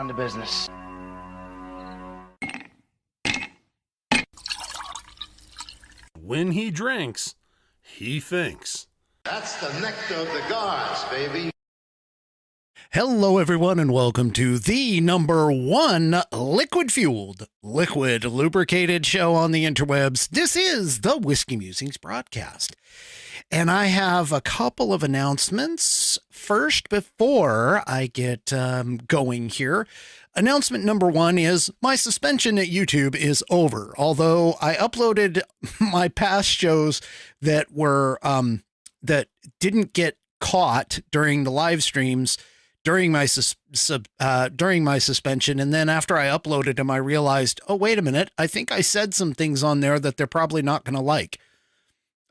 to business. When he drinks, he thinks. That's the nectar of the gods, baby. Hello, everyone, and welcome to the #1 liquid-fueled, liquid lubricated show on the interwebs. This is the Whiskey Musings Broadcast. And I have a couple of announcements. First, before I get going here, announcement number 1 is my suspension at YouTube is over. Although I uploaded my past shows that were that didn't get caught during the live streams during my suspension, and then after I uploaded them, I realized, oh, wait a minute, I think I said some things on there that they're probably not going to like.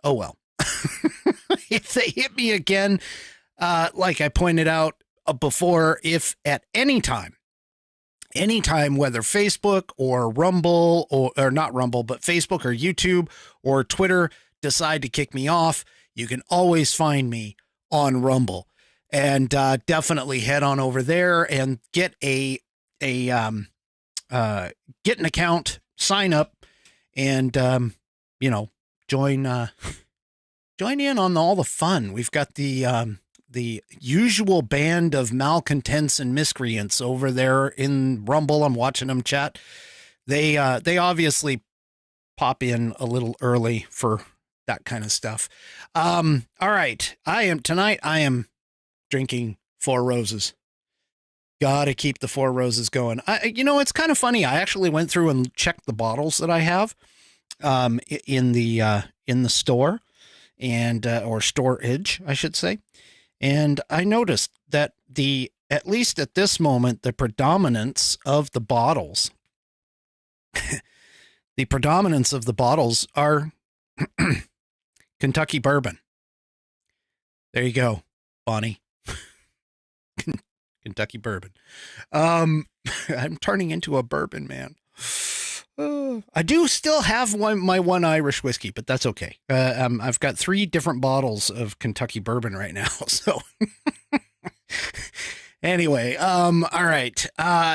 Oh well. If they hit me again, like I pointed out before, if at any time, whether Facebook or Rumble or not Rumble, but Facebook or YouTube or Twitter decide to kick me off, you can always find me on Rumble. And definitely head on over there and get get an account, sign up, and join in on all the fun. We've got the usual band of malcontents and miscreants over there in Rumble. I'm watching them chat. They obviously pop in a little early for that kind of stuff. All right, I am drinking Four Roses. Gotta keep the Four Roses going. It's kind of funny. I actually went through and checked the bottles that I have in the store or storage, I should say. And I noticed that at least at this moment, the predominance of the bottles, are Kentucky bourbon. There you go, Bonnie. Kentucky bourbon. I'm turning into a bourbon man. I do still have my one Irish whiskey, but that's okay. I've got 3 different bottles of Kentucky bourbon right now. So anyway, all right.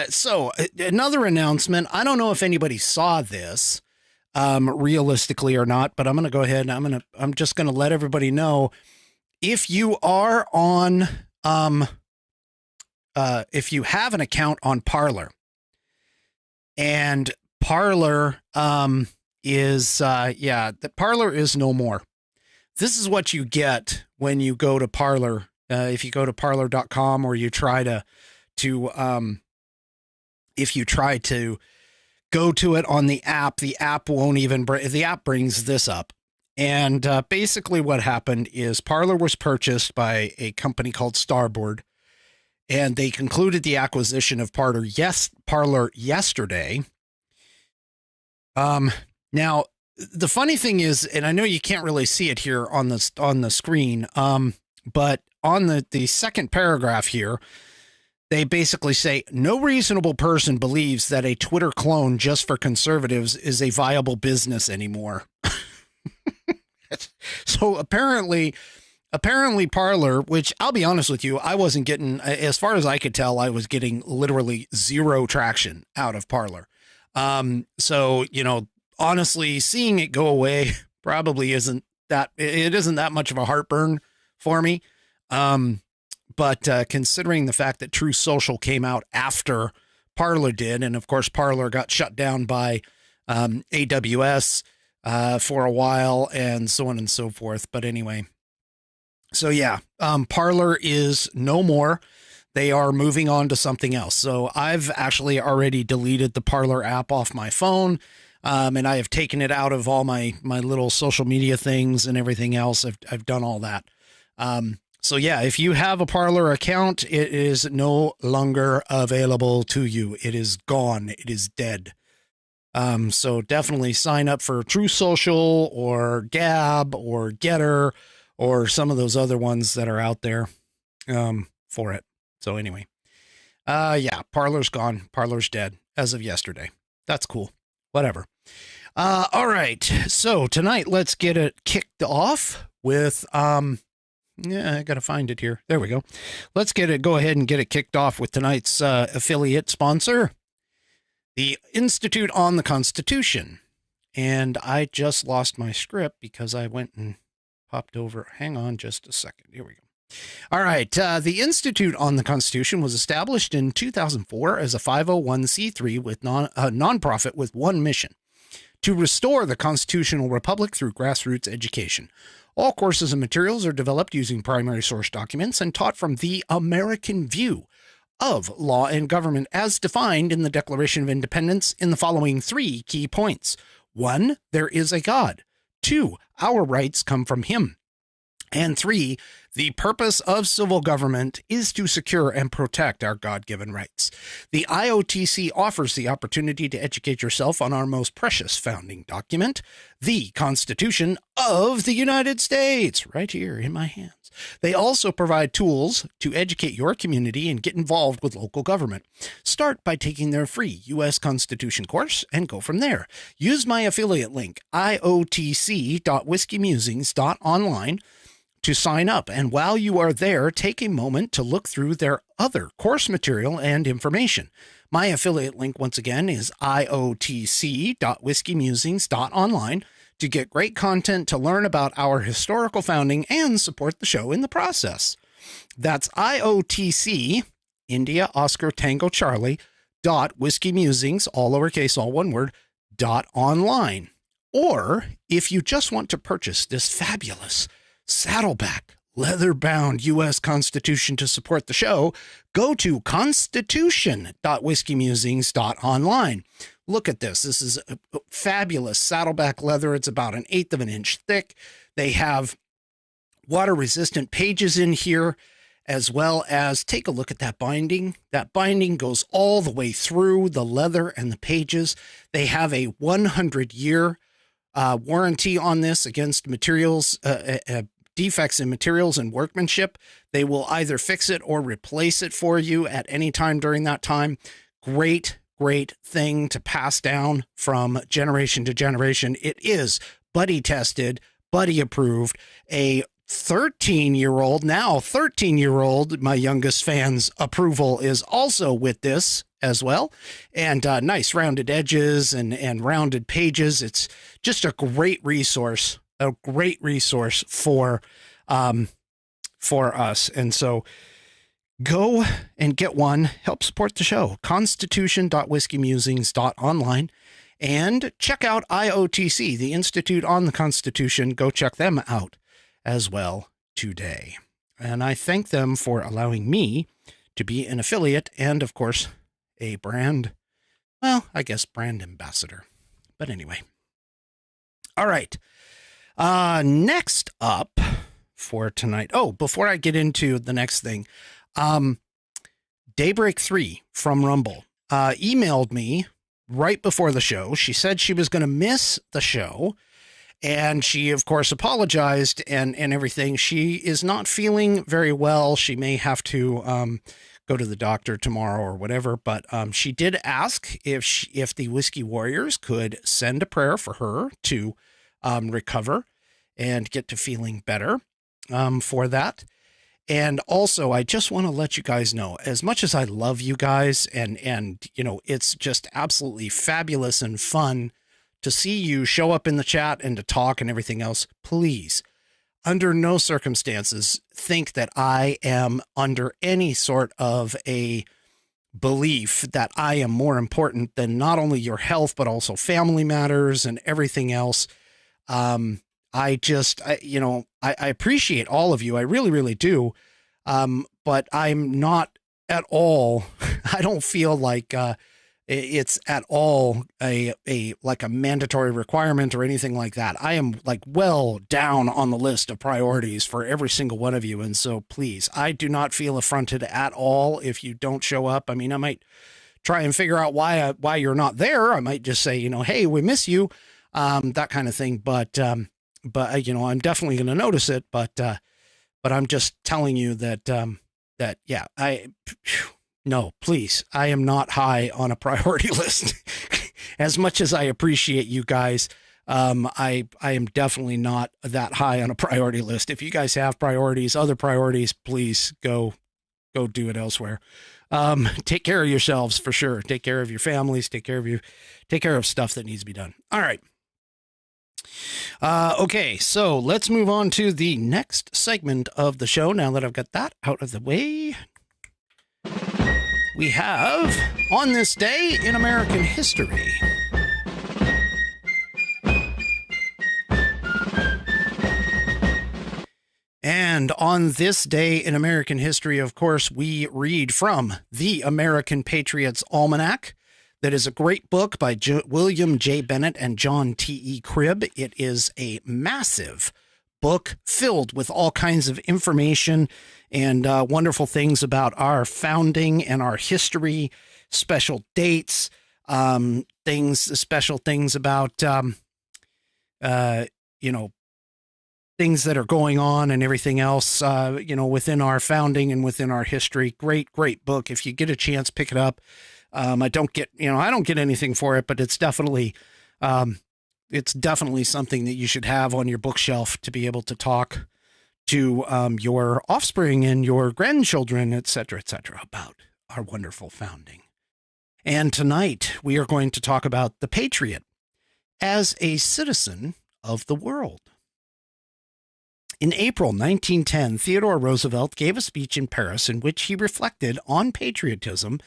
So another announcement. I don't know if anybody saw this realistically or not, but I'm going to go ahead and I'm just going to let everybody know, if you are on if you have an account on Parler, and Parler Parler is no more. This is what you get when you go to Parler. If you go to parler.com, or you try to if you try to go to it on the app won't even the app brings this up. And basically what happened is Parler was purchased by a company called Starboard, and they concluded the acquisition of Parler yesterday. Now the funny thing is, and I know you can't really see it here on the screen, but on the second paragraph here, they basically say, no reasonable person believes that a Twitter clone just for conservatives is a viable business anymore. So apparently Parler, which I'll be honest with you, I wasn't getting, as far as I could tell, I was getting literally 0 traction out of Parler. So, honestly, seeing it go away probably isn't that much of a heartburn for me. But considering the fact that True Social came out after Parler did, and of course Parler got shut down by AWS for a while, and so on and so forth. But anyway, so yeah, Parler is no more. They are moving on to something else. So I've actually already deleted the Parler app off my phone, and I have taken it out of all my little social media things and everything else. I've done all that. So yeah, if you have a Parler account, it is no longer available to you. It is gone. It is dead. So definitely sign up for True Social or Gab or GETTR or some of those other ones that are out there, for it. So anyway, yeah, Parler's gone. Parler's dead as of yesterday. That's cool. Whatever. All right. So tonight, let's get it kicked off with, Yeah, I got to find it here. There we go. Let's go ahead and get it kicked off with tonight's affiliate sponsor, the Institute on the Constitution. And I just lost my script because I went and popped over. Hang on just a second. Here we go. All right. The Institute on the Constitution was established in 2004 as a 501c3 with nonprofit with one mission: to restore the constitutional republic through grassroots education. All courses and materials are developed using primary source documents and taught from the American view of law and government as defined in the Declaration of Independence in the following 3 key points. 1, there is a God. 2, our rights come from him. And 3, the purpose of civil government is to secure and protect our God-given rights. The IOTC offers the opportunity to educate yourself on our most precious founding document, the Constitution of the United States, right here in my hands. They also provide tools to educate your community and get involved with local government. Start by taking their free U.S. Constitution course and go from there. Use my affiliate link, iotc.whiskeymusings.online, to sign up. And while you are there, take a moment to look through their other course material and information. My affiliate link, once again, is iotc.whiskeymusings.online to get great content to learn about our historical founding and support the show in the process. That's IOTC, India, Oscar, Tango, Charlie, .whiskeymusings, all lowercase, all one word, .online. Or if you just want to purchase this fabulous Saddleback leather-bound U.S. Constitution to support the show, go to constitution.whiskeymusings.online. Look at this. This is a fabulous Saddleback leather. It's about 1/8 of an inch thick. They have water-resistant pages in here, as well as take a look at that binding. That binding goes all the way through the leather and the pages. They have a 100-year warranty on this against materials, defects in materials and workmanship. They will either fix it or replace it for you at any time during that time. Great thing to pass down from generation to generation. It is buddy tested, buddy approved. A 13-year-old, my youngest fan's approval is also with this as well. And nice rounded edges and rounded pages. It's just a great resource for us. And so go and get one. Help support the show. Constitution.whiskeymusings.online. And check out IOTC, the Institute on the Constitution. Go check them out as well today. And I thank them for allowing me to be an affiliate and, of course, a brand ambassador. But anyway. All right. Next up for tonight. Oh, before I get into the next thing, Daybreak 3 from Rumble emailed me right before the show. She said she was going to miss the show, and she, of course, apologized and everything. She is not feeling very well. She may have to go to the doctor tomorrow or whatever, but she did ask if the Whiskey Warriors could send a prayer for her to recover and get to feeling better for that. And also, I just want to let you guys know, as much as I love you guys and you know, it's just absolutely fabulous and fun to see you show up in the chat and to talk and everything else, please, under no circumstances, think that I am under any sort of a belief that I am more important than not only your health, but also family matters and everything else. I appreciate all of you. I really, really do. But I'm not at all, I don't feel like, it's at all a mandatory requirement or anything like that. I am like well down on the list of priorities for every single one of you. And so please, I do not feel affronted at all if you don't show up. I mean, I might try and figure out why you're not there. I might just say, hey, we miss you, that kind of thing. But I'm definitely going to notice it, but I'm just telling you that, no, please, I am not high on a priority list. As much as I appreciate you guys, I am definitely not that high on a priority list. If you guys have priorities, other priorities, please go do it elsewhere. Take care of yourselves for sure. Take care of your families. Take care of stuff that needs to be done. All right. Okay, so let's move on to the next segment of the show. Now that I've got that out of the way, we have On This Day in American History. And on this day in American history, of course, we read from the American Patriots Almanac. That is a great book by William J. Bennett and John T.E. Cribb. It is a massive book filled with all kinds of information and wonderful things about our founding and our history, special dates, special things about, things that are going on and everything else, within our founding and within our history. Great book. If you get a chance, pick it up. I don't get anything for it, but it's definitely something that you should have on your bookshelf to be able to talk to your offspring and your grandchildren, et cetera, about our wonderful founding. And tonight we are going to talk about the patriot as a citizen of the world. In April 1910, Theodore Roosevelt gave a speech in Paris in which he reflected on patriotism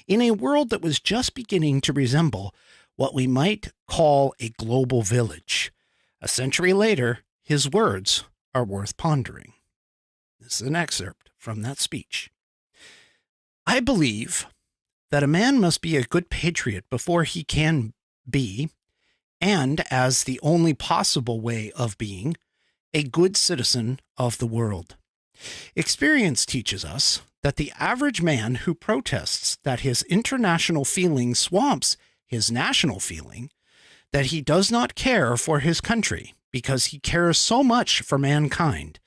in a world that was just beginning to resemble what we might call a global village. A century later, his words are worth pondering. This is an excerpt from that speech. I believe that a man must be a good patriot before he can be, and as the only possible way of being, a good citizen of the world. Experience teaches us that the average man who protests that his international feeling swamps his national feeling, that he does not care for his country because he cares so much for mankind,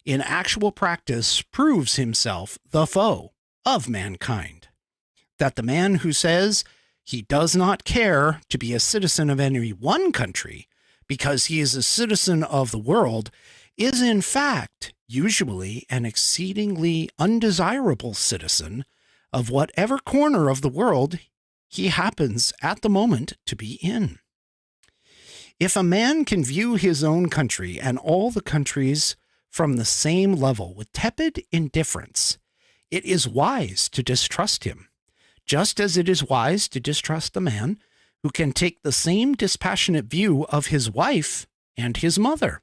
in actual practice proves himself the foe of mankind. That the man who says he does not care to be a citizen of any one country because he is a citizen of the world, is in fact usually an exceedingly undesirable citizen of whatever corner of the world he happens at the moment to be in. If a man can view his own country and all the countries from the same level with tepid indifference, it is wise to distrust him, just as it is wise to distrust the man who can take the same dispassionate view of his wife and his mother.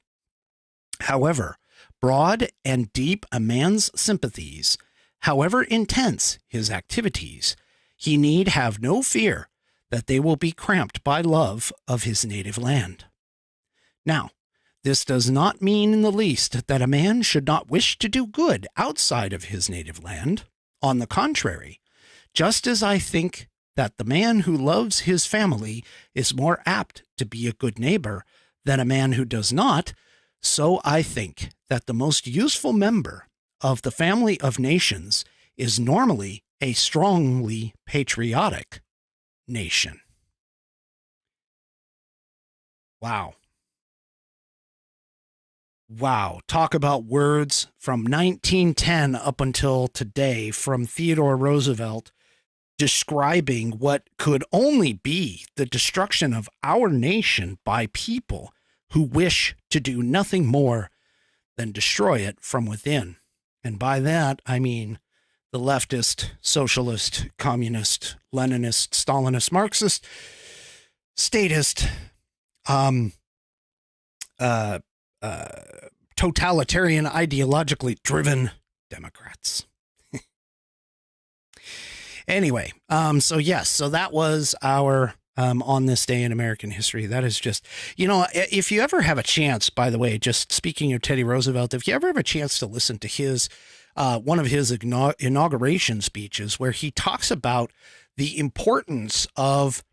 However broad and deep a man's sympathies, however intense his activities, he need have no fear that they will be cramped by love of his native land. Now, this does not mean in the least that a man should not wish to do good outside of his native land. On the contrary, just as I think that the man who loves his family is more apt to be a good neighbor than a man who does not, so I think that the most useful member of the family of nations is normally a strongly patriotic nation. Wow. Wow. Talk about words from 1910 up until today from Theodore Roosevelt, describing what could only be the destruction of our nation by people who wish to do nothing more than destroy it from within. And by that, I mean the leftist, socialist, communist, Leninist, Stalinist, Marxist, statist, totalitarian, ideologically driven Democrats. Anyway, so that was our on this day in American history. That is just, if you ever have a chance, by the way, just speaking of Teddy Roosevelt, if you ever have a chance to listen to his one of his inauguration speeches where he talks about the importance of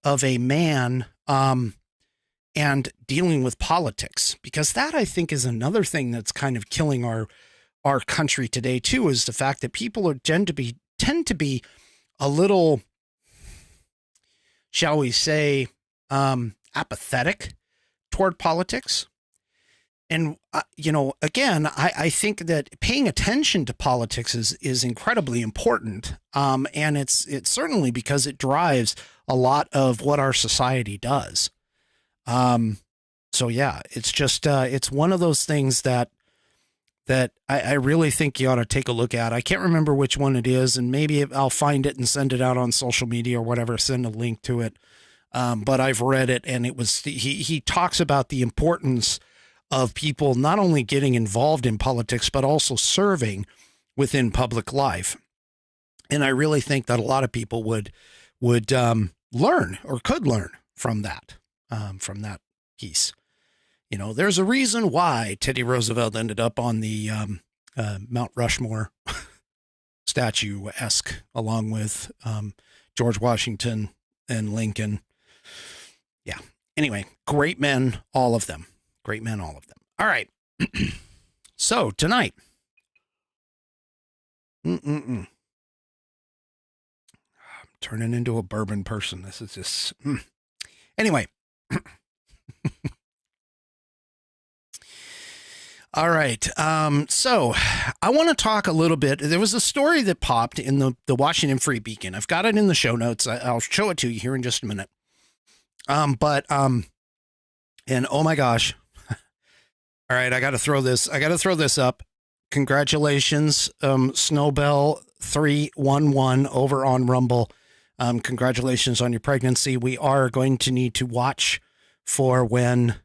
a man and dealing with politics, because that, I think, is another thing that's kind of killing our country today too, is the fact that people tend to be a little, shall we say, apathetic toward politics. And, again, I think that paying attention to politics is incredibly important. And it's certainly because it drives a lot of what our society does. So, yeah, it's just it's one of those things that I really think you ought to take a look at. I can't remember which one it is, and maybe I'll find it and send it out on social media or whatever, send a link to it. But I've read it, and it was he talks about the importance of people not only getting involved in politics, but also serving within public life. And I really think that a lot of people would learn or could learn from that piece. There's a reason why Teddy Roosevelt ended up on the Mount Rushmore statue-esque, along with George Washington and Lincoln. Yeah. Anyway, great men, all of them. Great men, all of them. All right. So tonight. I'm turning into a bourbon person. This is just. Anyway. All right. So I want to talk a little bit. There was a story that popped in the Washington Free Beacon. I've got it in the show notes. I'll show it to you here in just a minute. And oh my gosh. All right. I got to throw this up. Congratulations. Snowbell 311 over on Rumble. Congratulations on your pregnancy. We are going to need to watch for when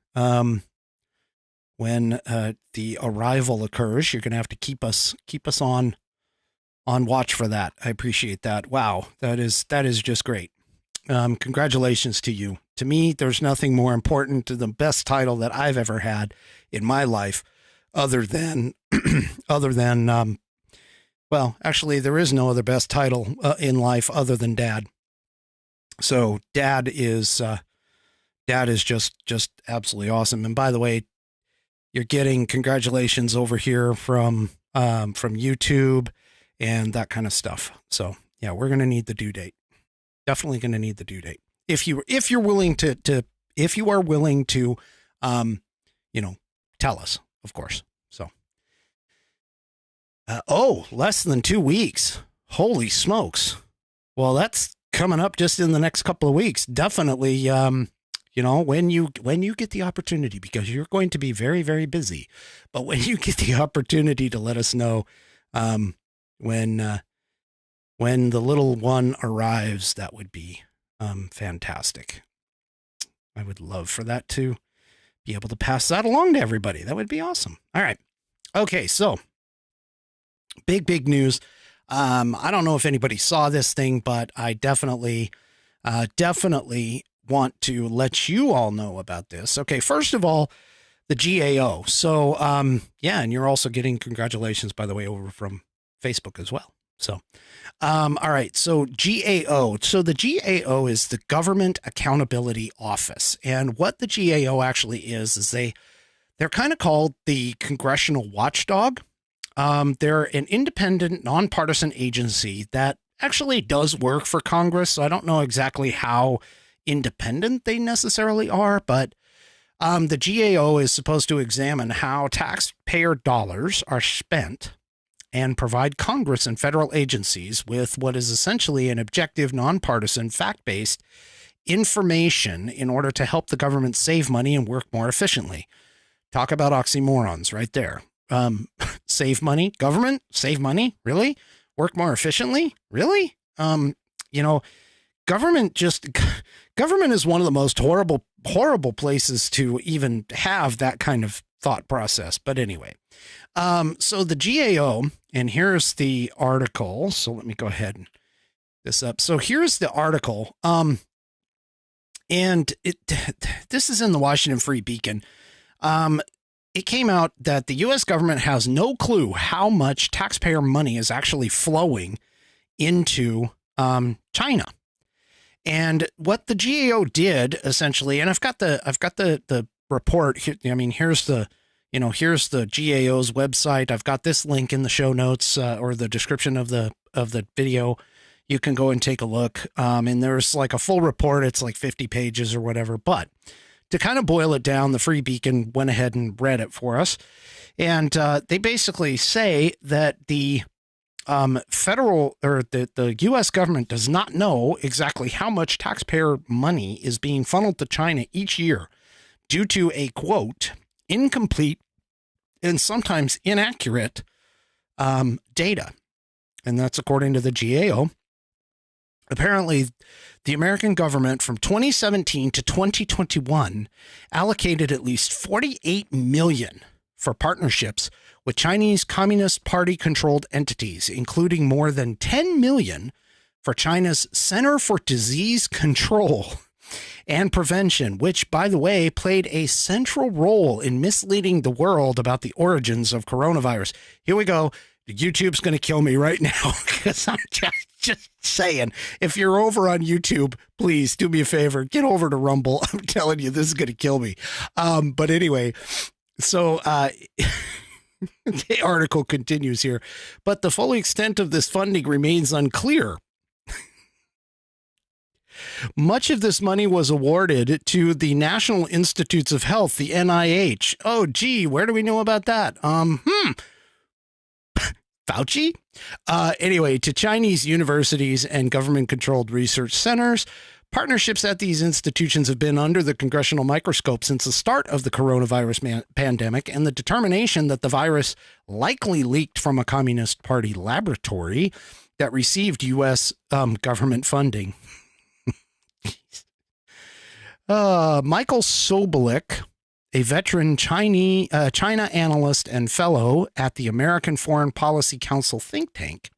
the arrival occurs. You're going to have to keep us on watch for that. I appreciate that. Wow. That is just great. Congratulations to you. To me, there's nothing more important to the best title that I've ever had in my life other than, well, actually there is no other best title in life other than dad. So dad is just absolutely awesome. And by the way, you're getting congratulations over here from YouTube and that kind of stuff. So yeah, we're going to need the due date. Definitely going to need the due date. If you are willing to tell us, of course. So, less than 2 weeks. Holy smokes. Well, that's coming up just in the next couple of weeks. Definitely, when you get the opportunity, because you're going to be very, very busy, but when you get the opportunity to let us know, when the little one arrives, that would be fantastic. I would love for that to be able to pass that along to everybody. That would be awesome. All right. Okay. So big news. I don't know if anybody saw this thing, but I definitely want to let you all know about this. Okay. First of all, the GAO. So, yeah. And you're also getting congratulations, by the way, over from Facebook as well. So, all right. So GAO. So the GAO is the Government Accountability Office. And what the GAO actually is they're kind of called the Congressional Watchdog. They're an independent, nonpartisan agency that actually does work for Congress. So I don't know exactly how independent they necessarily are, but the GAO is supposed to examine how taxpayer dollars are spent and provide Congress and federal agencies with what is essentially an objective, nonpartisan, fact-based information in order to help the government save money and work more efficiently. Talk about oxymorons right there. Save money, government, save money, really? Work more efficiently, really? Government is one of the most horrible places to even have that kind of thought process. But anyway, so the GAO, and here's the article. So let me go ahead and this up. So here's the article. And this is in the Washington Free Beacon. It came out that the U.S. government has no clue how much taxpayer money is actually flowing into China. And what the GAO did essentially, and I've got the report here. I mean, here's the GAO's website. I've got this link in the show notes or the description of the video. You can go and take a look. And there's like a full report. It's like 50 pages or whatever. But to kind of boil it down, the Free Beacon went ahead and read it for us. And they basically say that the federal or the U.S. government does not know exactly how much taxpayer money is being funneled to China each year due to a, quote, incomplete and sometimes inaccurate data. And that's according to the GAO. Apparently, the American government from 2017 to 2021 allocated at least $48 million for partnerships with Chinese Communist Party-controlled entities, including more than $10 million for China's Center for Disease Control and Prevention, which, by the way, played a central role in misleading the world about the origins of coronavirus. Here we go. YouTube's going to kill me right now because I'm just saying, if you're over on YouTube, please do me a favor, get over to Rumble. I'm telling you, this is going to kill me. But anyway, so the article continues here, but the full extent of this funding remains unclear. Much of this money was awarded to the National Institutes of Health, the NIH. Oh, gee, where do we know about that? Fauci? Anyway, to Chinese universities and government-controlled research centers. Partnerships at these institutions have been under the congressional microscope since the start of the coronavirus pandemic, and the determination that the virus likely leaked from a Communist Party laboratory that received U.S. government funding. Michael Sobolik, a veteran China analyst and fellow at the American Foreign Policy Council think tank,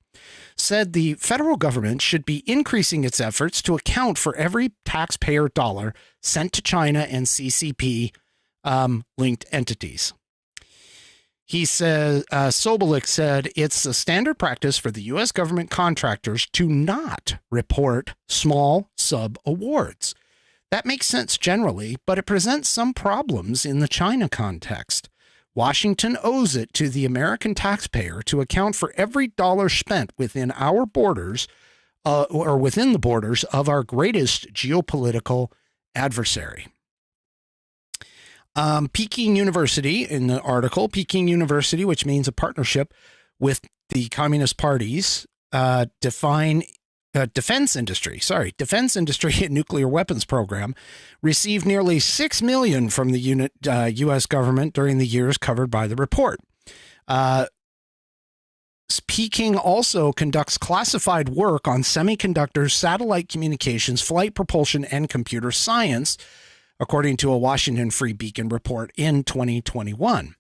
said the federal government should be increasing its efforts to account for every taxpayer dollar sent to China and CCP linked entities. He says, Sobolik said, it's a standard practice for the U.S. government contractors to not report small sub-awards. That makes sense generally, but it presents some problems in the China context. Washington owes it to the American taxpayer to account for every dollar spent within our borders or within the borders of our greatest geopolitical adversary. Peking University, in the article, Peking University, which means a partnership with the Communist parties, defense industry and nuclear weapons program, received nearly $6 million from the U.S. government during the years covered by the report. Peking also conducts classified work on semiconductors, satellite communications, flight propulsion, and computer science, according to a Washington Free Beacon report in 2021.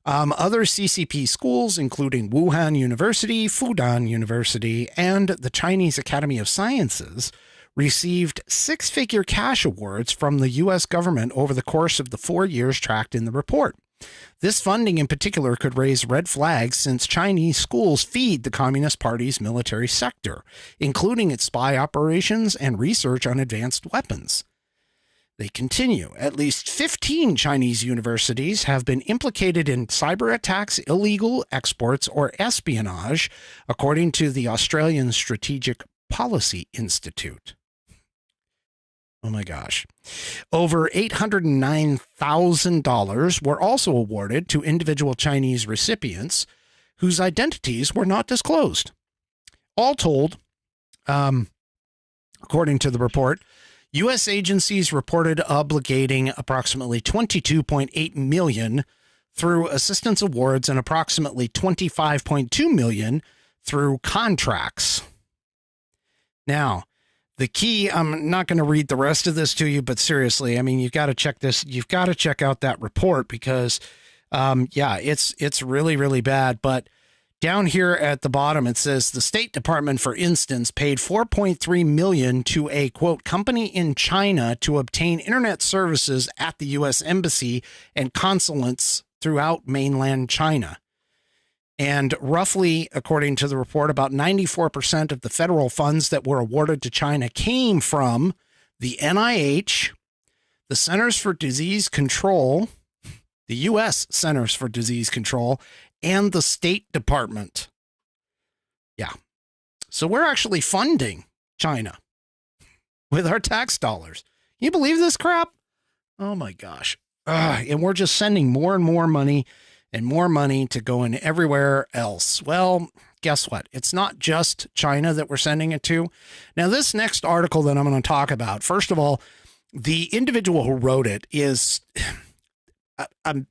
Other CCP schools, including Wuhan University, Fudan University, and the Chinese Academy of Sciences, received six-figure cash awards from the U.S. government over the course of the 4 years tracked in the report. This funding in particular could raise red flags since Chinese schools feed the Communist Party's military sector, including its spy operations and research on advanced weapons. They continue. At least 15 Chinese universities have been implicated in cyber attacks, illegal exports, or espionage, according to the Australian Strategic Policy Institute. Oh my gosh. Over $809,000 were also awarded to individual Chinese recipients whose identities were not disclosed. All told, according to the report, U.S. agencies reported obligating approximately $22.8 million through assistance awards and approximately $25.2 million through contracts. Now, the key, I'm not going to read the rest of this to you, but seriously, I mean, you've got to check this. You've got to check out that report because, it's really, really bad. But down here at the bottom, it says the State Department, for instance, paid $4.3 million to a, quote, company in China to obtain internet services at the U.S. Embassy and consulates throughout mainland China. And roughly, according to the report, about 94% of the federal funds that were awarded to China came from the NIH, the Centers for Disease Control, the U.S. Centers for Disease Control, and the State Department. Yeah. So we're actually funding China with our tax dollars. Can you believe this crap? Oh my gosh. And we're just sending more and more money to go in everywhere else. Well, guess what? It's not just China that we're sending it to. Now, this next article that I'm going to talk about, first of all, the individual who wrote it is, I'm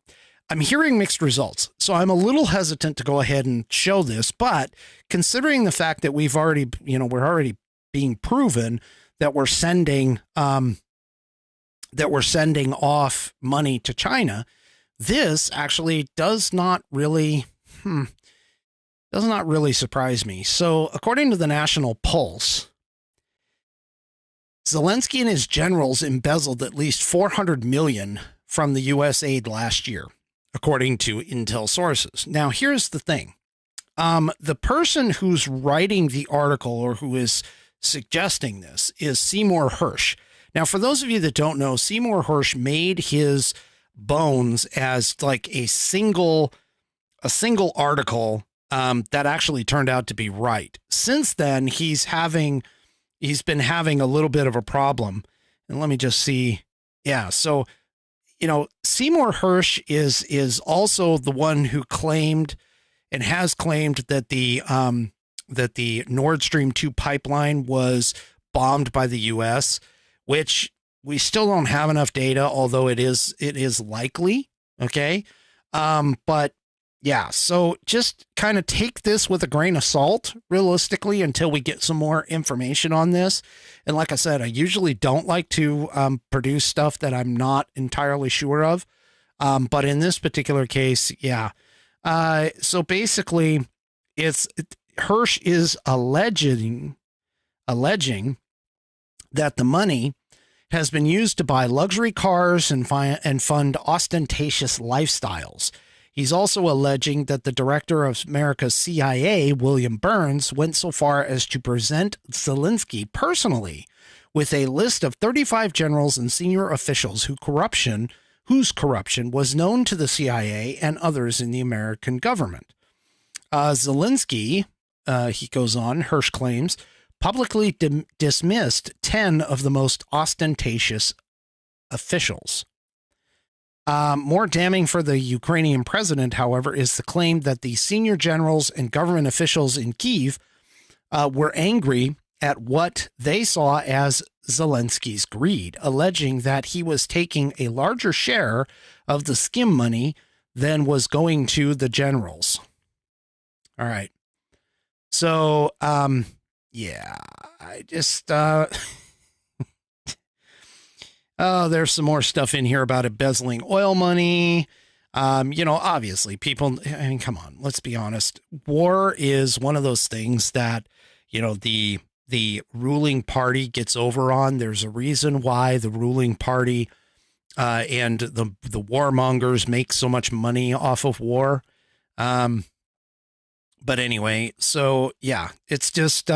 hearing mixed results. So I'm a little hesitant to go ahead and show this, but considering the fact that we're already being proven that we're sending off money to China, this actually does not really surprise me. So according to the National Pulse, Zelensky and his generals embezzled at least $400 million from the U.S. aid last year, according to intel sources. Now, here's the thing. The person who's writing the article or who is suggesting this is Seymour Hersh. Now, for those of you that don't know, Seymour Hersh made his bones as like a single article that actually turned out to be right. Since then, he's been having a little bit of a problem. And let me just see. Yeah. So, Seymour Hersh is also the one who claimed and has claimed that the Nord Stream 2 pipeline was bombed by the U.S., which we still don't have enough data, although it is likely. Okay. But yeah, so just kind of take this with a grain of salt, realistically, until we get some more information on this. And like I said, I usually don't like to produce stuff that I'm not entirely sure of. But in this particular case, yeah. So basically, Hersh is alleging that the money has been used to buy luxury cars and fund ostentatious lifestyles. He's also alleging that the director of America's CIA, William Burns, went so far as to present Zelensky personally with a list of 35 generals and senior officials whose corruption was known to the CIA and others in the American government. Zelensky, he goes on, Hersh claims, publicly dismissed 10 of the most ostentatious officials. More damning for the Ukrainian president, however, is the claim that the senior generals and government officials in Kyiv were angry at what they saw as Zelensky's greed, alleging that he was taking a larger share of the skim money than was going to the generals. All right. So, yeah, I just, oh, there's some more stuff in here about embezzling oil money. Obviously people, I mean, come on, let's be honest. War is one of those things that, the ruling party gets over on. There's a reason why the ruling party, and the warmongers make so much money off of war. But anyway, so yeah, it's just,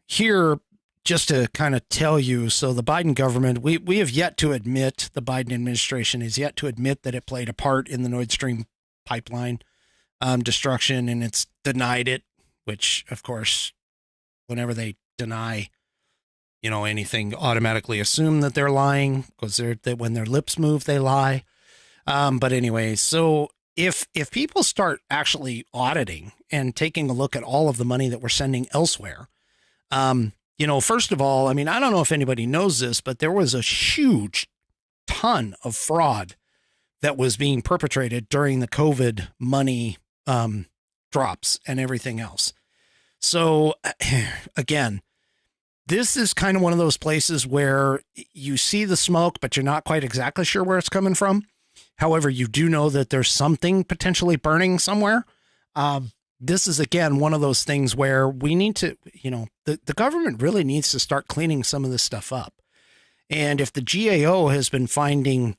here, just to kind of tell you, so the Biden government, we have yet to admit, the Biden administration has yet to admit that it played a part in the Nord Stream pipeline destruction, and it's denied it, which, of course, whenever they deny, anything, automatically assume that they're lying, because when their lips move, they lie. But anyway, so if people start actually auditing and taking a look at all of the money that we're sending elsewhere, first of all, I mean, I don't know if anybody knows this, but there was a huge ton of fraud that was being perpetrated during the COVID money drops and everything else. So again, this is kind of one of those places where you see the smoke, but you're not quite exactly sure where it's coming from. However, you do know that there's something potentially burning somewhere. This is, again, one of those things where we need to, the government really needs to start cleaning some of this stuff up. And if the GAO has been finding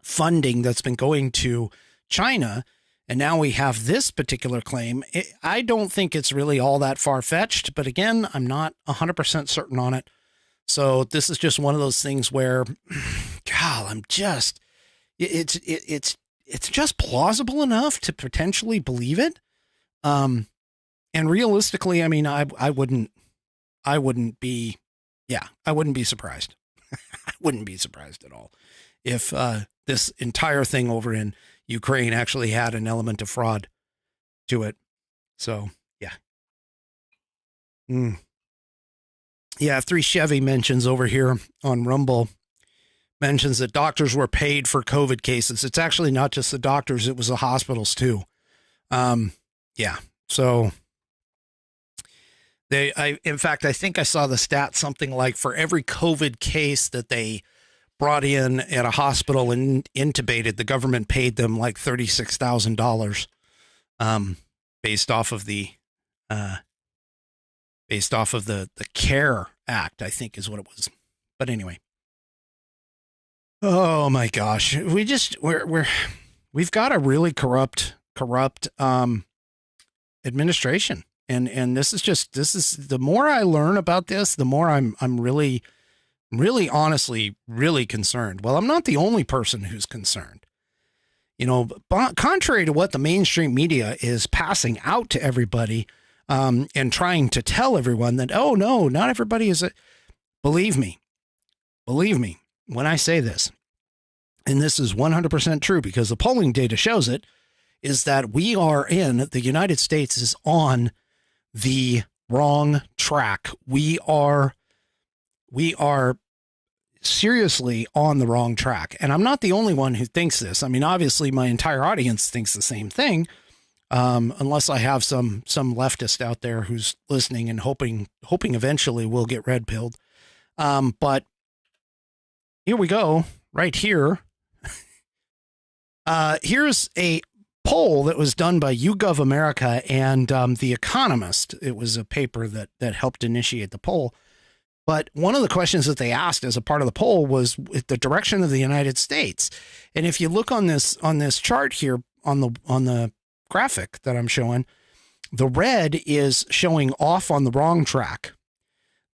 funding that's been going to China, and now we have this particular claim, I don't think it's really all that far-fetched. But again, I'm not 100% certain on it. So this is just one of those things where, God, it's just plausible enough to potentially believe it. And realistically, I mean, I wouldn't be surprised. I wouldn't be surprised at all if this entire thing over in Ukraine actually had an element of fraud to it. So, yeah. Yeah, 3 Chevy mentions over here on Rumble, mentions that doctors were paid for COVID cases. It's actually not just the doctors, it was the hospitals too. Yeah, so in fact, I think I saw the stat something like for every COVID case that they brought in at a hospital and intubated, the government paid them like $36,000, based off of the CARE Act, I think is what it was. But anyway. Oh my gosh. We've got a really corrupt administration. And this is the more I learn about this, the more I'm really honestly, really concerned. Well, I'm not the only person who's concerned. You know, contrary to what the mainstream media is passing out to everybody, and trying to tell everyone that, oh no, not everybody is believe me, when I say this, and this is 100% true because the polling data shows it, is that the United States is on the wrong track. We are seriously on the wrong track. And I'm not the only one who thinks this. I mean, obviously my entire audience thinks the same thing. Unless I have some leftist out there who's listening and hoping eventually we'll get red pilled. But here we go right here. Here's a poll that was done by YouGov America and The Economist. It was a paper that helped initiate the poll. But one of the questions that they asked as a part of the poll was the direction of the United States. And if you look on this chart here on the graphic that I'm showing, the red is showing off on the wrong track.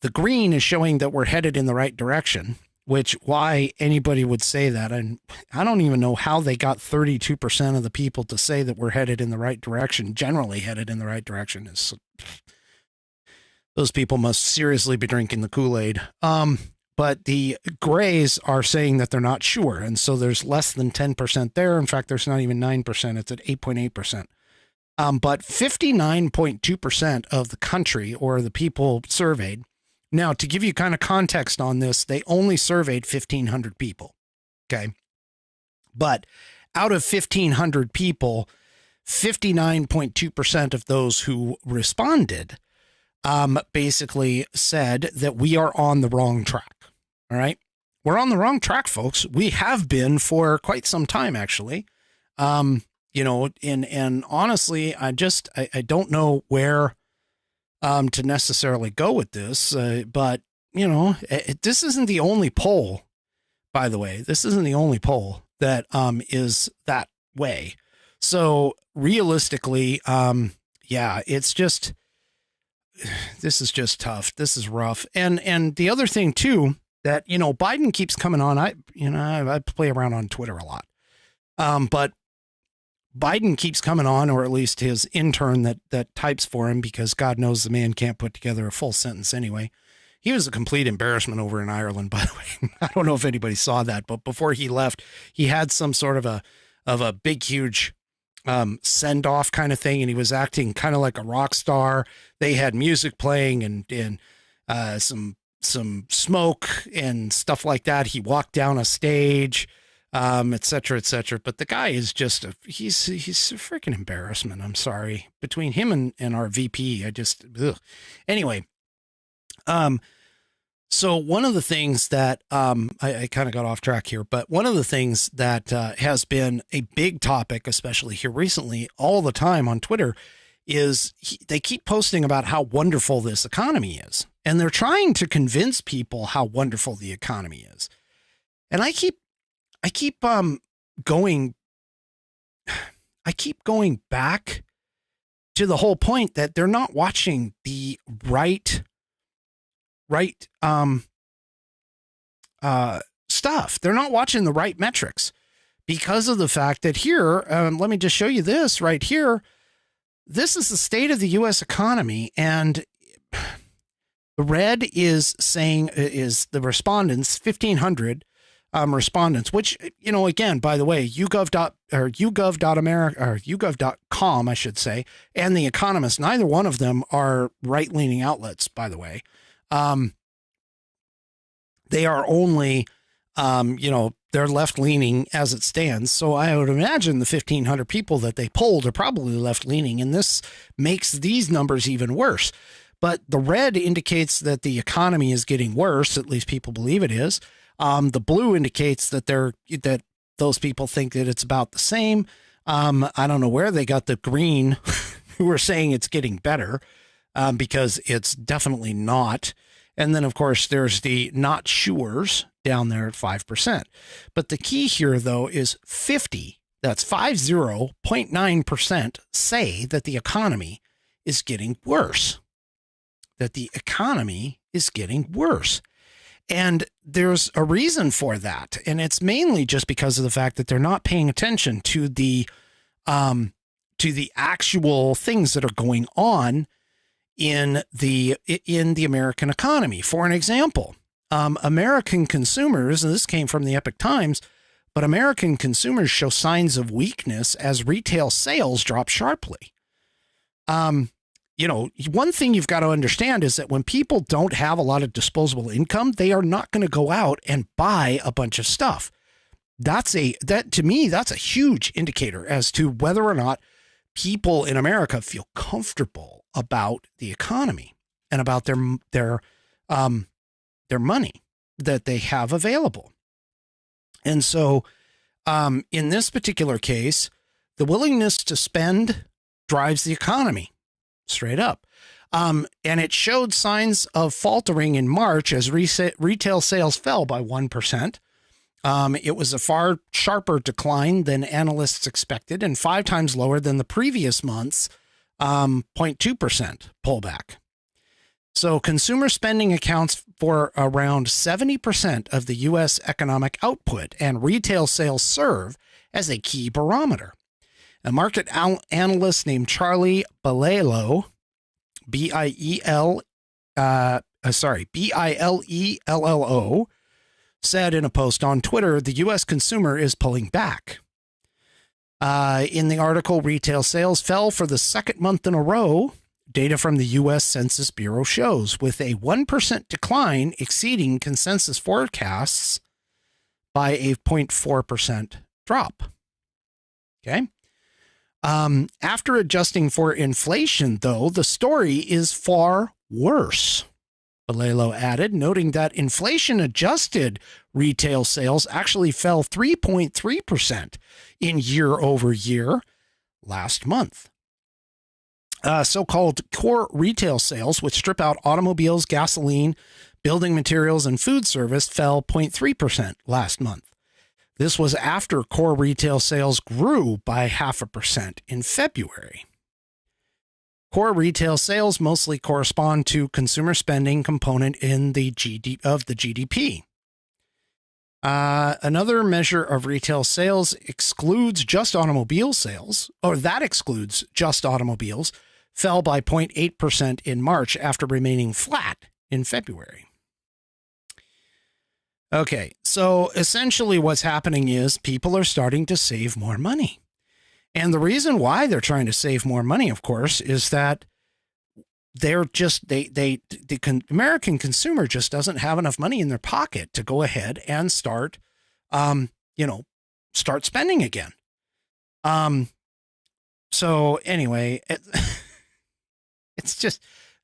The green is showing that we're headed in the right direction, which why anybody would say that. And I don't even know how they got 32% of the people to say that we're headed in the right direction, generally headed in the right direction. Those people must seriously be drinking the Kool-Aid. But the grays are saying that they're not sure. And so there's less than 10% there. In fact, there's not even 9%. It's at 8.8%. But 59.2% of the country, or the people surveyed. Now, to give you kind of context on this, they only surveyed 1,500 people. Okay. But out of 1,500 people, 59.2% of those who responded basically said that we are on the wrong track. All right. We're on the wrong track, folks. We have been for quite some time, actually. You know, and honestly, I don't know where to necessarily go with this. But, you know, this isn't the only poll, by the way. This isn't the only poll that is that way. So realistically, yeah, it's just, this is just tough. This is rough. And the other thing too, that, you know, Biden keeps coming on. I play around on Twitter a lot. But Biden keeps coming on, or at least his intern that types for him, because God knows the man can't put together a full sentence anyway. He was a complete embarrassment over in Ireland, by the way. I don't know if anybody saw that, but before he left, he had some sort of a big, huge send off kind of thing. And he was acting kind of like a rock star. They had music playing and some smoke and stuff like that. He walked down a stage, et cetera, et cetera. But the guy is just he's a freaking embarrassment. I'm sorry. Between him and our VP, anyway. So one of the things that, I kind of got off track here, but one of the things that, has been a big topic, especially here recently, all the time on Twitter, is they keep posting about how wonderful this economy is. And they're trying to convince people how wonderful the economy is. And I keep going back to the whole point that they're not watching the right stuff. They're not watching the right metrics, because of the fact that here, let me just show you this right here. This is the state of the U.S. economy. And the The red is saying is the respondents, 1,500 respondents, which, again, by the way, YouGov.com, I should say, and The Economist, neither one of them are right-leaning outlets, by the way. They are only, they're left-leaning as it stands. So I would imagine the 1,500 people that they polled are probably left-leaning, and this makes these numbers even worse. But the red indicates that the economy is getting worse, at least people believe it is. The blue indicates that those people think that it's about the same. I don't know where they got the green who are saying it's getting better, because it's definitely not. And then, of course, there's the not sures down there at 5%. But the key here, though, is 50.9% say that the economy is getting worse. That the economy is getting worse. And there's a reason for that. And it's mainly just because of the fact that they're not paying attention to the actual things that are going on in the American economy. For an example, American consumers, and this came from the Epoch Times, but American consumers show signs of weakness as retail sales drop sharply. One thing you've got to understand is that when people don't have a lot of disposable income, they are not going to go out and buy a bunch of stuff. To me, that's a huge indicator as to whether or not people in America feel comfortable about the economy and about their money that they have available. And so, in this particular case, the willingness to spend drives the economy. Straight up. And it showed signs of faltering in March as retail sales fell by 1%. It was a far sharper decline than analysts expected and 5 times lower than the previous month's 0.2% pullback. So consumer spending accounts for around 70% of the U.S. economic output, and retail sales serve as a key barometer. A market analyst named Charlie Bilello, Bilello, said in a post on Twitter, the U.S. consumer is pulling back. In the article, retail sales fell for the second month in a row, data from the U.S. Census Bureau shows, with a 1% decline exceeding consensus forecasts by a 0.4% drop. Okay. After adjusting for inflation, though, the story is far worse, Bilello added, noting that inflation-adjusted retail sales actually fell 3.3% in year-over-year last month. So-called core retail sales, which strip out automobiles, gasoline, building materials, and food service, fell 0.3% last month. This was after core retail sales grew by 0.5% in February. Core retail sales mostly correspond to consumer spending component in the GDP. Another measure of retail sales excludes just automobile sales, or that excludes just automobiles, fell by 0.8% in March after remaining flat in February. Okay, so essentially what's happening is people are starting to save more money. And the reason why they're trying to save more money, of course, is that they're just, the American consumer just doesn't have enough money in their pocket to go ahead and start spending again. So anyway,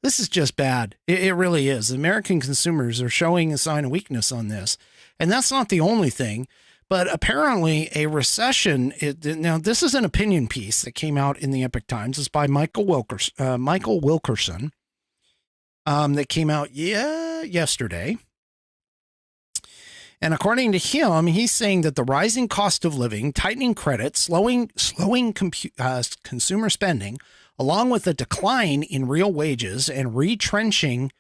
this is just bad. It really is. American consumers are showing a sign of weakness on this. And that's not the only thing. But apparently a recession, now this is an opinion piece that came out in the Epoch Times. It's by Michael Wilkerson, that came out yesterday. And according to him, he's saying that the rising cost of living, tightening credit, slowing consumer spending, along with a decline in real wages and retrenchment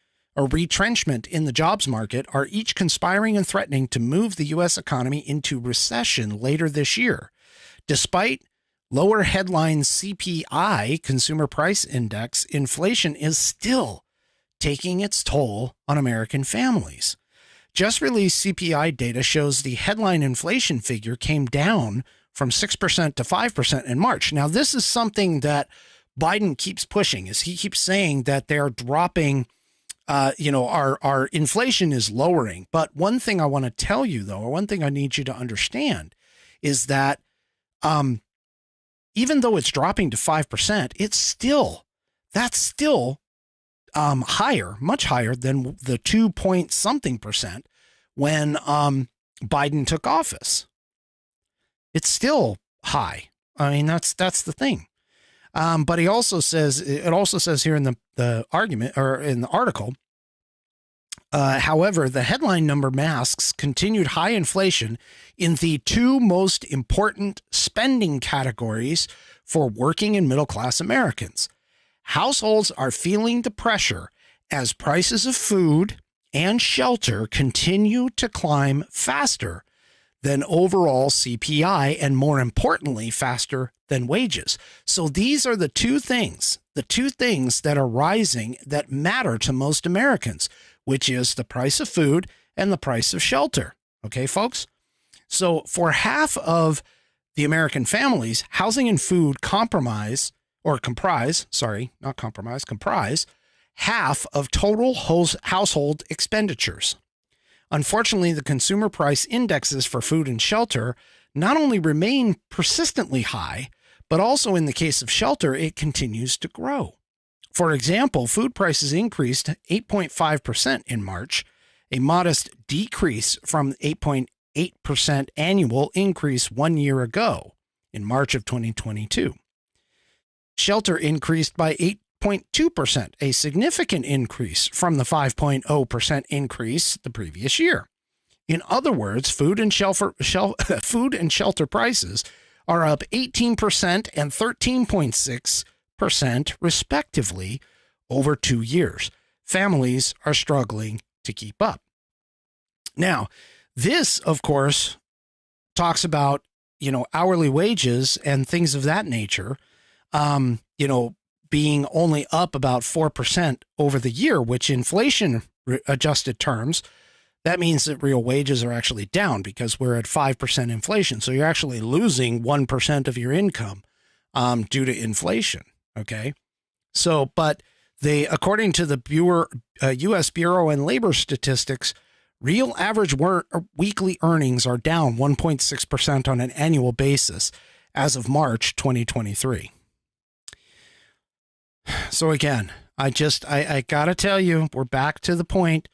in the jobs market, are each conspiring and threatening to move the U.S. economy into recession later this year. Despite lower headline CPI, Consumer Price Index, inflation is still taking its toll on American families. Just released CPI data shows the headline inflation figure came down from 6% to 5% in March. Now, this is something that Biden keeps pushing, is he keeps saying that they're dropping, our inflation is lowering. But one thing I want to tell you, though, or one thing I need you to understand is that even though it's dropping to 5%, that's still higher, much higher than the 2 point something percent when Biden took office. It's still high. I mean, that's the thing. But it also says here in the argument, or in the article, however, the headline number masks continued high inflation in the two most important spending categories for working and middle class Americans. Households are feeling the pressure as prices of food and shelter continue to climb faster than overall CPI, and more importantly, faster than wages. So these are the two things that are rising that matter to most Americans, which is the price of food and the price of shelter. Okay, folks? So for half of the American families, housing and food comprise half of total household expenditures. Unfortunately, the consumer price indexes for food and shelter not only remain persistently high, but also in the case of shelter, it continues to grow. For example, food prices increased 8.5% in March, a modest decrease from 8.8% annual increase 1 year ago in March of 2022. Shelter increased by 8.2%, a significant increase from the 5.0% increase the previous year. In other words, food and shelter prices are up 18% and 13.6% respectively over 2 years. Families are struggling to keep up. Now, this, of course, talks about, hourly wages and things of that nature, being only up about 4% over the year, which inflation adjusted terms, that means that real wages are actually down because we're at 5% inflation. So you're actually losing 1% of your income due to inflation. Okay. So, but according to the U.S. Bureau and Labor Statistics, real average weekly earnings are down 1.6% on an annual basis as of March 2023. So again, I got to tell you, we're back to the point.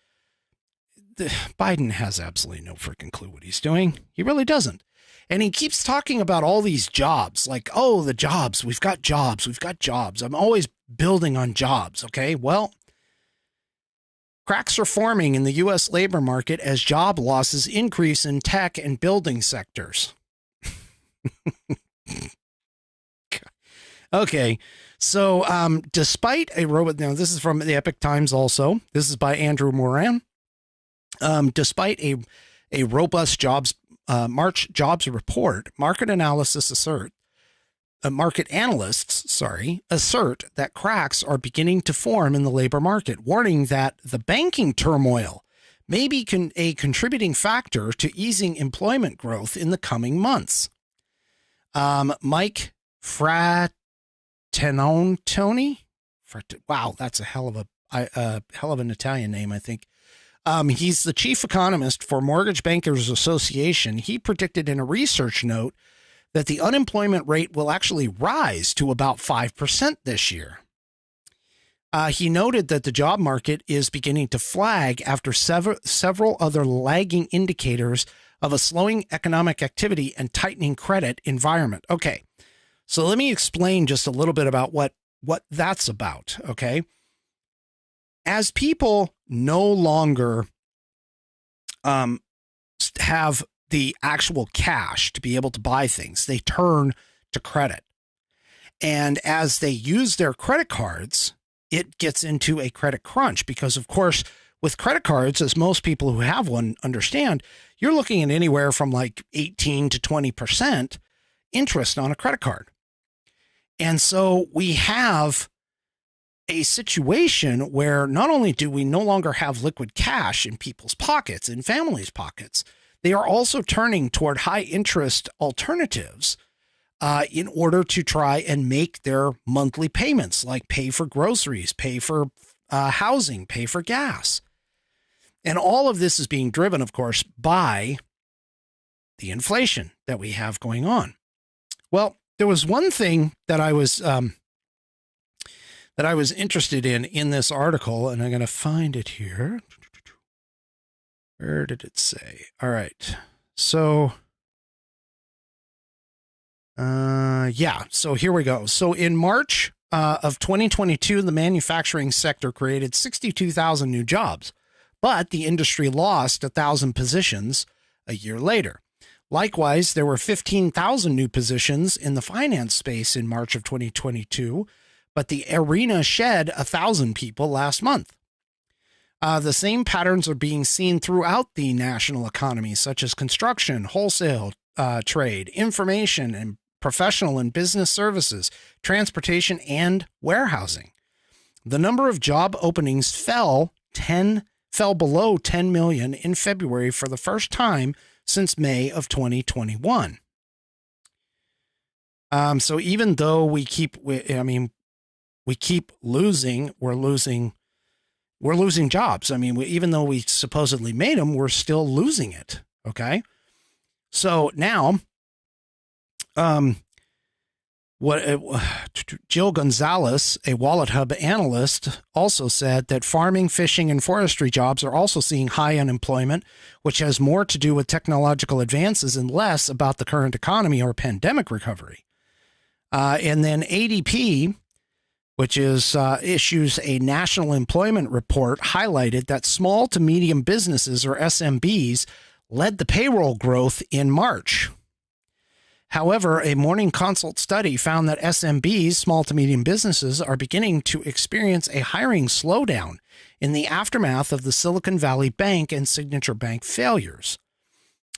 Biden has absolutely no freaking clue what he's doing. He really doesn't. And he keeps talking about all these jobs, like, oh, the jobs, we've got jobs. I'm always building on jobs. Okay, well, cracks are forming in the U.S. labor market as job losses increase in tech and building sectors. Okay. So, despite a robot, now this is from the Epic Times also. This is by Andrew Moran. Despite a robust March jobs report, market analysts assert that cracks are beginning to form in the labor market, warning that the banking turmoil may be a contributing factor to easing employment growth in the coming months. Mike Fratelloni. Wow, that's a hell of an Italian name, I think. He's the chief economist for Mortgage Bankers Association. He predicted in a research note that the unemployment rate will actually rise to about 5% this year. He noted that the job market is beginning to flag after several other lagging indicators of a slowing economic activity and tightening credit environment. Okay. So let me explain just a little bit about what that's about, okay? As people no longer have the actual cash to be able to buy things, they turn to credit. And as they use their credit cards, it gets into a credit crunch because, of course, with credit cards, as most people who have one understand, you're looking at anywhere from like 18 to 20% interest on a credit card. And so we have a situation where not only do we no longer have liquid cash in people's pockets, in families' pockets, they are also turning toward high interest alternatives in order to try and make their monthly payments, like pay for groceries, pay for housing, pay for gas. And all of this is being driven, of course, by the inflation that we have going on. Well, there was one thing that I was interested in this article, and I'm going to find it here. Where did it say? All right. So, so here we go. So in March of 2022, the manufacturing sector created 62,000 new jobs, but the industry lost 1,000 positions a year later. Likewise, there were 15,000 new positions in the finance space in March of 2022, but the arena shed 1,000 people last month. The same patterns are being seen throughout the national economy, such as construction, wholesale trade, information and professional and business services, transportation, and warehousing. The number of job openings fell below 10 million in February for the first time since May of 2021. So even though we keep losing, we're losing jobs. I mean, even though we supposedly made them, we're still losing it. Okay. So now, Jill Gonzalez, a Wallet Hub analyst, also said that farming, fishing, and forestry jobs are also seeing high unemployment, which has more to do with technological advances and less about the current economy or pandemic recovery. And then ADP, which is issues a national employment report, highlighted that small to medium businesses, or SMBs, led the payroll growth in March. However, a Morning Consult study found that SMBs, small to medium businesses, are beginning to experience a hiring slowdown in the aftermath of the Silicon Valley Bank and Signature Bank failures.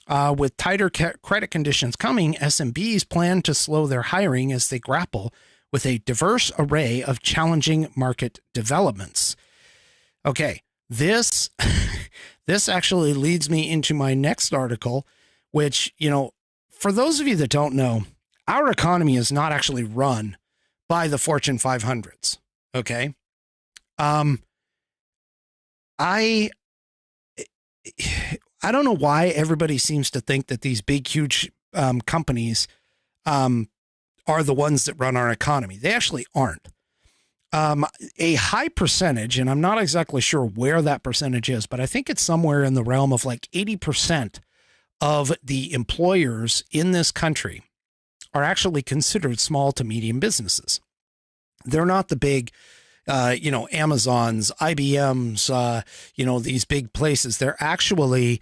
With tighter credit conditions coming, SMBs plan to slow their hiring as they grapple with a diverse array of challenging market developments. Okay, this actually leads me into my next article, which, for those of you that don't know, our economy is not actually run by the Fortune 500s. Okay. I don't know why everybody seems to think that these big, huge companies are the ones that run our economy. They actually aren't. A high percentage, and I'm not exactly sure where that percentage is, but I think it's somewhere in the realm of like 80% of the employers in this country are actually considered small to medium businesses. They're not the big, Amazons, IBMs, these big places. They're actually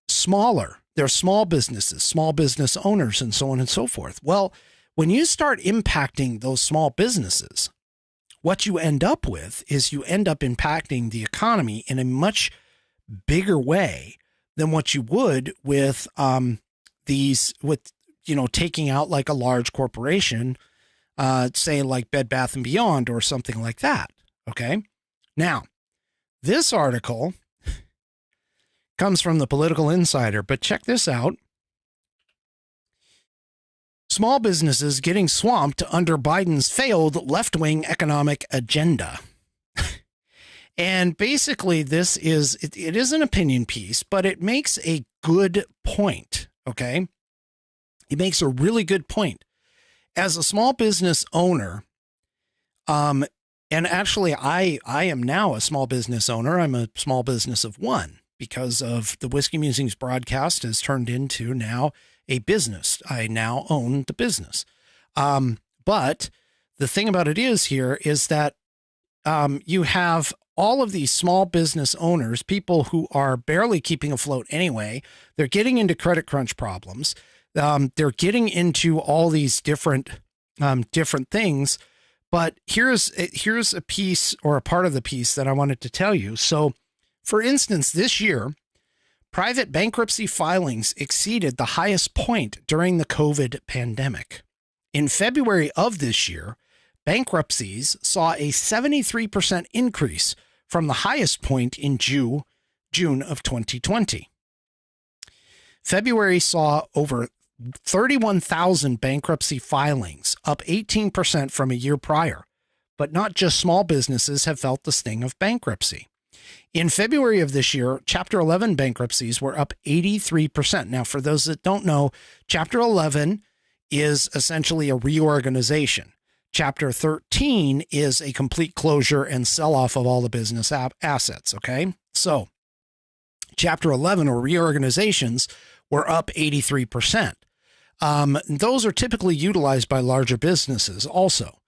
smaller. They're small businesses, small business owners, and so on and so forth. Well, when you start impacting those small businesses, what you end up with is you end up impacting the economy in a much bigger way than what you would with taking out like a large corporation, say like Bed Bath & Beyond or something like that. Okay. Now, this article comes from the Political Insider, but check this out. Small businesses getting swamped under Biden's failed left-wing economic agenda. And basically this is, it is an opinion piece, but it makes a good point. Okay. It makes a really good point. As a small business owner, and actually I am now a small business owner. I'm a small business of one because of the Whiskey Musings Broadcast has turned into now a business. I now own the business. But the thing about it is that you have all of these small business owners, people who are barely keeping afloat anyway. They're getting into credit crunch problems. They're getting into all these different things. But here's a piece or a part of the piece that I wanted to tell you. So, for instance, this year, private bankruptcy filings exceeded the highest point during the COVID pandemic. In February of this year, bankruptcies saw a 73% increase from the highest point in June of 2020. February saw over 31,000 bankruptcy filings, up 18% from a year prior. But not just small businesses have felt the sting of bankruptcy. In February of this year, Chapter 11 bankruptcies were up 83%. Now, for those that don't know, Chapter 11 is essentially a reorganization. Chapter 13 is a complete closure and sell-off of all the business assets, okay? So, Chapter 11, or reorganizations, were up 83%. Those are typically utilized by larger businesses also.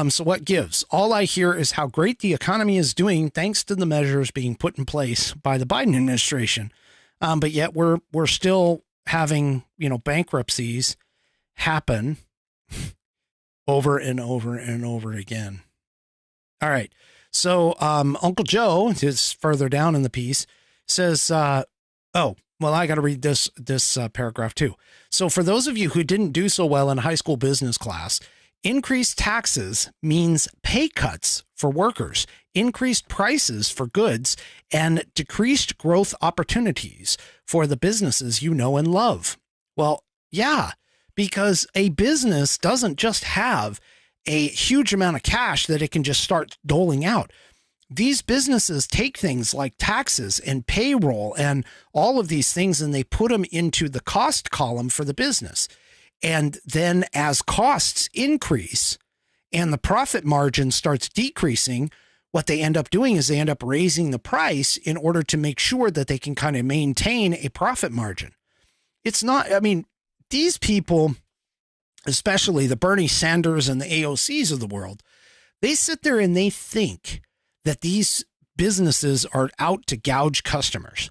So what gives? All I hear is how great the economy is doing thanks to the measures being put in place by the Biden administration. But yet we're still having, bankruptcies happen over and over and over again. All right. So Uncle Joe is further down in the piece, says, I got to read this paragraph too. So for those of you who didn't do so well in high school business class, increased taxes means pay cuts for workers, increased prices for goods, and decreased growth opportunities for the businesses you know and love. Well, yeah, because a business doesn't just have a huge amount of cash that it can just start doling out. These businesses take things like taxes and payroll and all of these things, and they put them into the cost column for the business. And then as costs increase and the profit margin starts decreasing, what they end up doing is they end up raising the price in order to make sure that they can kind of maintain a profit margin. It's not, these people, especially the Bernie Sanders and the AOCs of the world, they sit there and they think that these businesses are out to gouge customers.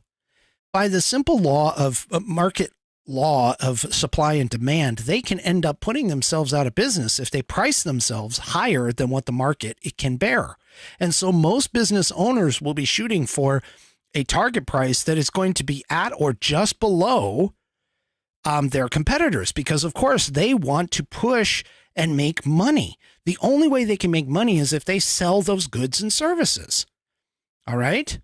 By the simple law of market law of supply and demand, they can end up putting themselves out of business if they price themselves higher than what the market it can bear. And so most business owners will be shooting for a target price that is going to be at or just below their competitors, because of course they want to push and make money. The only way they can make money is if they sell those goods and services. All right.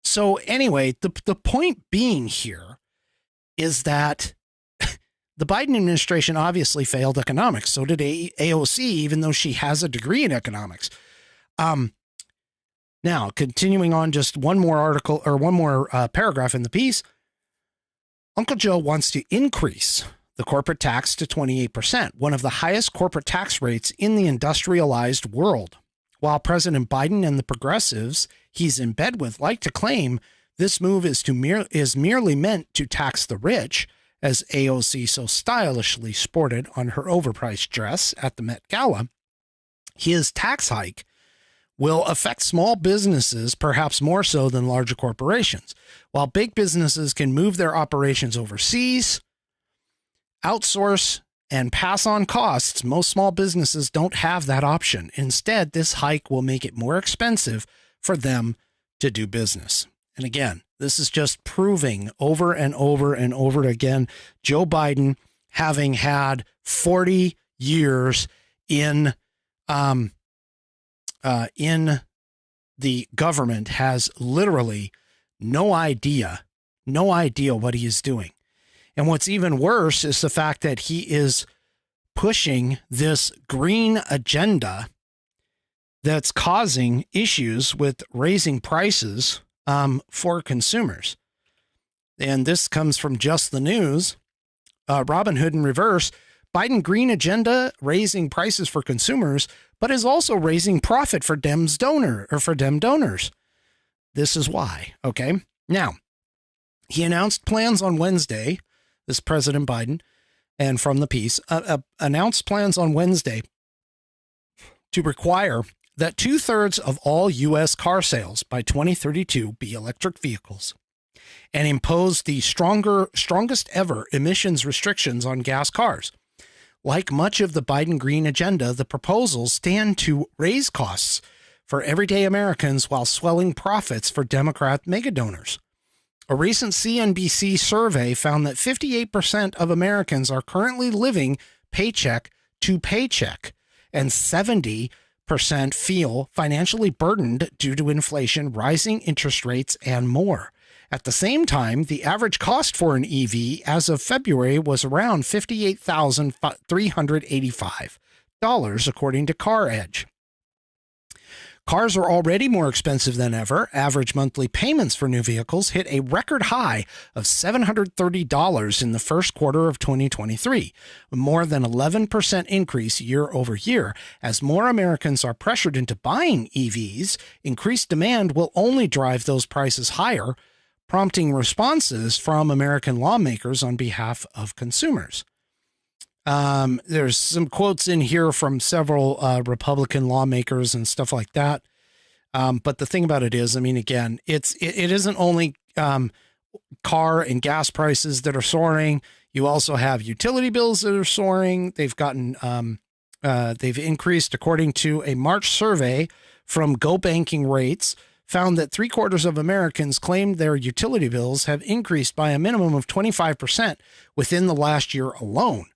So anyway, the point being here is that the Biden administration obviously failed economics. So did AOC, even though she has a degree in economics. Now, continuing on, just one more article or one more paragraph in the piece. Uncle Joe wants to increase the corporate tax to 28%, one of the highest corporate tax rates in the industrialized world. While President Biden and the progressives he's in bed with like to claim this move is merely meant to tax the rich, as AOC so stylishly sported on her overpriced dress at the Met Gala, his tax hike will affect small businesses perhaps more so than larger corporations. While big businesses can move their operations overseas, outsource, and pass on costs, most small businesses don't have that option. Instead, this hike will make it more expensive for them to do business. And again, this is just proving over and over and over again, Joe Biden, having had 40 years in the government, has literally no idea what he is doing. And what's even worse is the fact that he is pushing this green agenda that's causing issues with raising prices for consumers. And this comes from Just the News. Robin Hood in reverse. Biden green agenda raising prices for consumers, but is also raising profit for Dem donors. This is why. Okay. Now, he announced plans on Wednesday. This President Biden, and from the piece, announced plans on Wednesday to require that 2/3 of all U.S. car sales by 2032 be electric vehicles, and impose the strongest ever emissions restrictions on gas cars. Like much of the Biden green agenda, the proposals stand to raise costs for everyday Americans while swelling profits for Democrat megadonors. A recent CNBC survey found that 58% of Americans are currently living paycheck to paycheck, and 70% feel financially burdened due to inflation, rising interest rates, and more. At the same time, the average cost for an EV as of February was around $58,385, according to CarEdge. Cars are already more expensive than ever. Average monthly payments for new vehicles hit a record high of $730 in the first quarter of 2023, a more than 11% increase year over year. As more Americans are pressured into buying EVs, increased demand will only drive those prices higher, prompting responses from American lawmakers on behalf of consumers. There's some quotes in here from several Republican lawmakers and stuff like that. But the thing about it is, I mean, again, it isn't only car and gas prices that are soaring. You also have utility bills that are soaring. They've increased, according to a March survey from Go Banking Rates, found that 3/4 of Americans claimed their utility bills have increased by a minimum of 25% within the last year alone.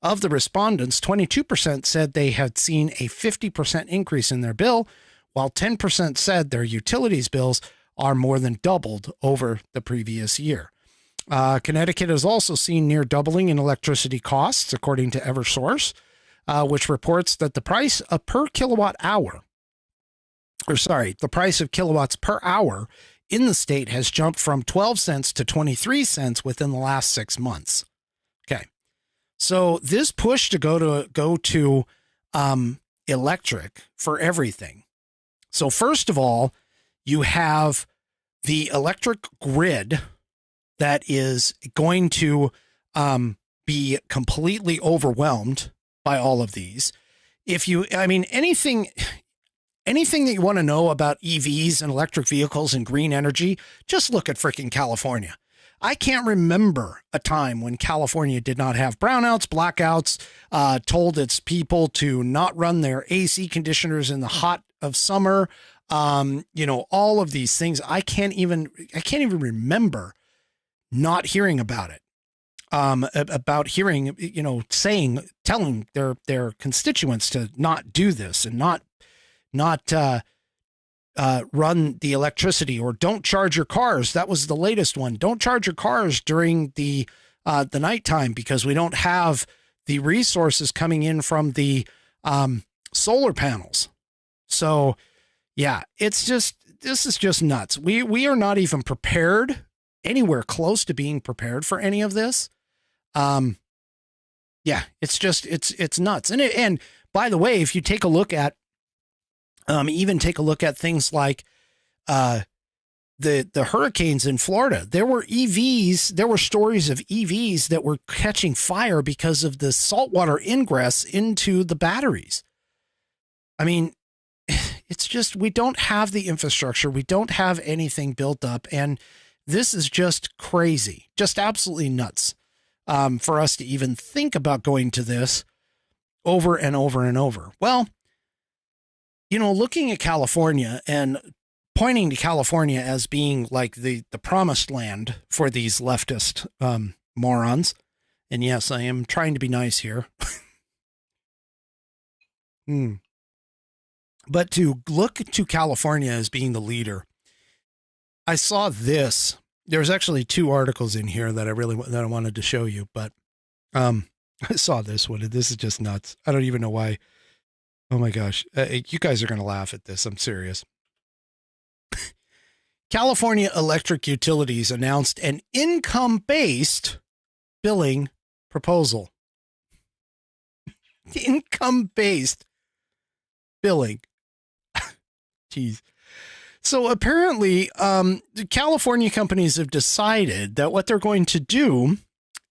Of the respondents, 22% said they had seen a 50% increase in their bill, while 10% said their utilities bills are more than doubled over the previous year. Connecticut has also seen near doubling in electricity costs, according to Eversource, which reports that the price of the price of kilowatts per hour in the state has jumped from 12 cents to 23 cents within the last 6 months. Okay. So this push to go to electric for everything. So first of all, you have the electric grid that is going to be completely overwhelmed by all of these. Anything that you want to know about EVs and electric vehicles and green energy, just look at freaking California. I can't remember a time when California did not have brownouts, blackouts, told its people to not run their AC conditioners in the hot of summer. All of these things. I can't even remember not hearing about it. About hearing, telling their constituents to not do this and not run the electricity, or don't charge your cars. That was the latest one. Don't charge your cars during the nighttime because we don't have the resources coming in from the solar panels. So yeah, this is just nuts. We are not even prepared, anywhere close to being prepared for any of this. Yeah, it's nuts. And by the way, if you take a look at even take a look at things like the hurricanes in Florida. There were stories of EVs that were catching fire because of the saltwater ingress into the batteries. I mean, it's just, we don't have the infrastructure. We don't have anything built up. And this is just crazy, just absolutely nuts for us to even think about going to this over and over and over. Well, looking at California and pointing to California as being like the promised land for these leftist morons. And yes, I am trying to be nice here. But to look to California as being the leader, I saw this. There's actually 2 articles in here that I wanted to show you, but I saw this one. This is just nuts. I don't even know why. Oh my gosh. You guys are going to laugh at this. I'm serious. California Electric Utilities announced an income-based billing proposal. Income-based billing. Jeez. So apparently, the California companies have decided that what they're going to do,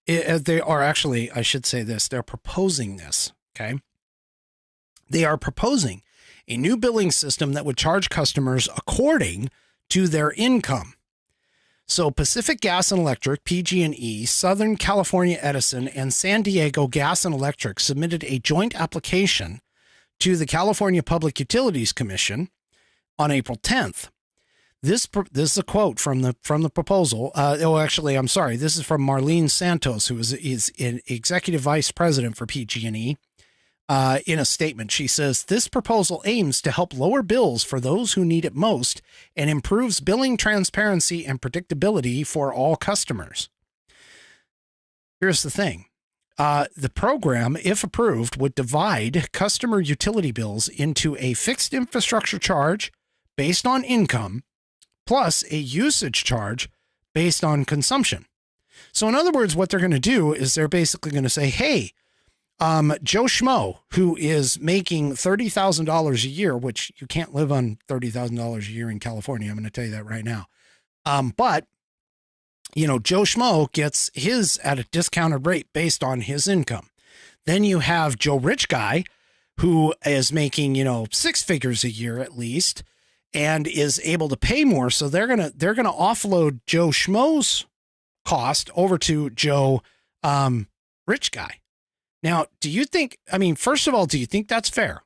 they are actually, I should say this, they're proposing this, okay? They are proposing a new billing system that would charge customers according to their income. So Pacific Gas and Electric, PG&E, Southern California Edison, and San Diego Gas and Electric submitted a joint application to the California Public Utilities Commission on April 10th. This is a quote from the proposal. I'm sorry. This is from Marlene Santos, who is an executive vice president for PG&E. in a statement. She says, this proposal aims to help lower bills for those who need it most and improves billing transparency and predictability for all customers. Here's the thing. The program, if approved, would divide customer utility bills into a fixed infrastructure charge based on income plus a usage charge based on consumption. So in other words, what they're going to do is they're basically going to say, hey, Joe Schmo, who is making $30,000 a year, which you can't live on $30,000 a year in California. I'm going to tell you that right now. But you know, Joe Schmo gets his at a discounted rate based on his income. Then you have Joe Rich Guy, who is making, you know, six figures a year at least, and is able to pay more. So they're gonna offload Joe Schmo's cost over to Joe Rich Guy. Now, do you think? I mean, first of all, do you think that's fair?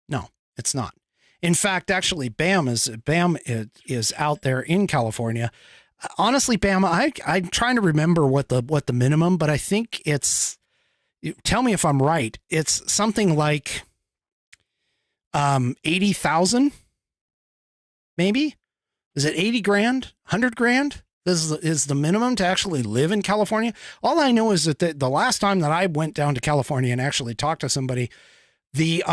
No, it's not. In fact, actually, BAM is out there in California. Honestly, BAM, I'm trying to remember what the minimum, but I think it's, tell me if I'm right, it's something like 80,000, maybe? Is it 80 grand, 100 grand? This is the minimum to actually live in California. All I know is that the last time that I went down to California and actually talked to somebody, the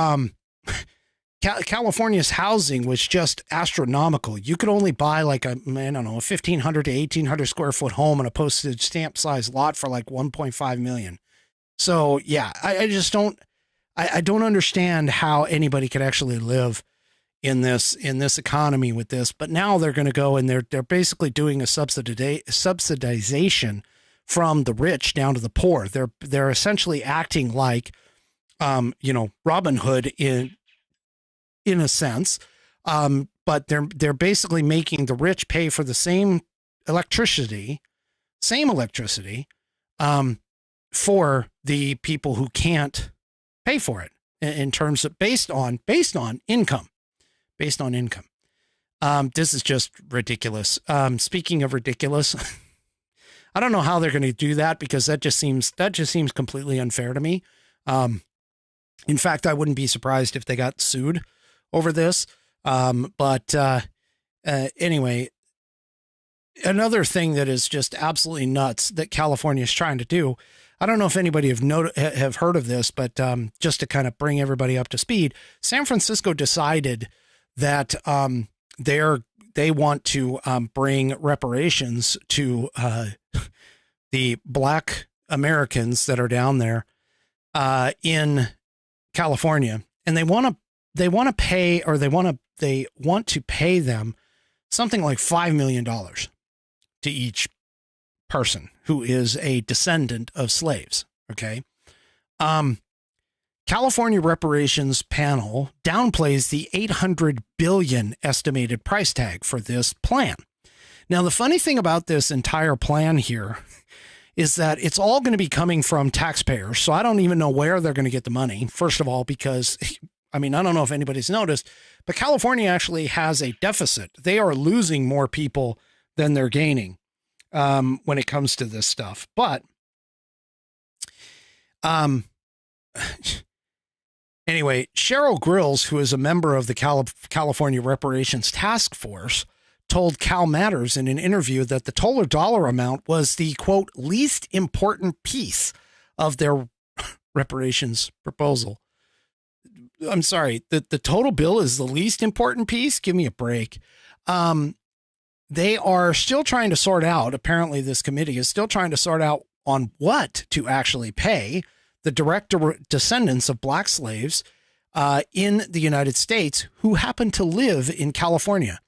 California's housing was just astronomical. You could only buy like a 1,500 to 1,800 square foot home on a postage stamp size lot for like 1.5 million. So yeah, I just don't understand how anybody could actually live in this economy with this. But now they're going to go and they're basically doing a subsidization from the rich down to the poor. They're essentially acting like, Robin Hood in a sense, but they're basically making the rich pay for the same electricity, for the people who can't pay for it in terms of based on income. This is just ridiculous. Speaking of ridiculous, I don't know how they're going to do that because that just seems completely unfair to me. In fact, I wouldn't be surprised if they got sued over this. Anyway, another thing that is just absolutely nuts that California is trying to do. I don't know if anybody have heard of this, but just to kind of bring everybody up to speed, San Francisco decided that they want to bring reparations to the Black Americans that are down there in California, and they want to pay them something like $5 million to each person who is a descendant of slaves. Okay. California reparations panel downplays the $800 billion estimated price tag for this plan. Now, the funny thing about this entire plan here is that it's all going to be coming from taxpayers. So I don't even know where they're going to get the money. First of all, because I don't know if anybody's noticed, but California actually has a deficit. They are losing more people than they're gaining when it comes to this stuff. But anyway, Cheryl Grills, who is a member of the California Reparations Task Force, told Cal Matters in an interview that the total dollar amount was the, quote, least important piece of their reparations proposal. I'm sorry, the total bill is the least important piece? Give me a break. They are still trying to sort out, apparently this committee is still trying to sort out on what to actually pay the direct descendants of Black slaves in the United States who happen to live in California.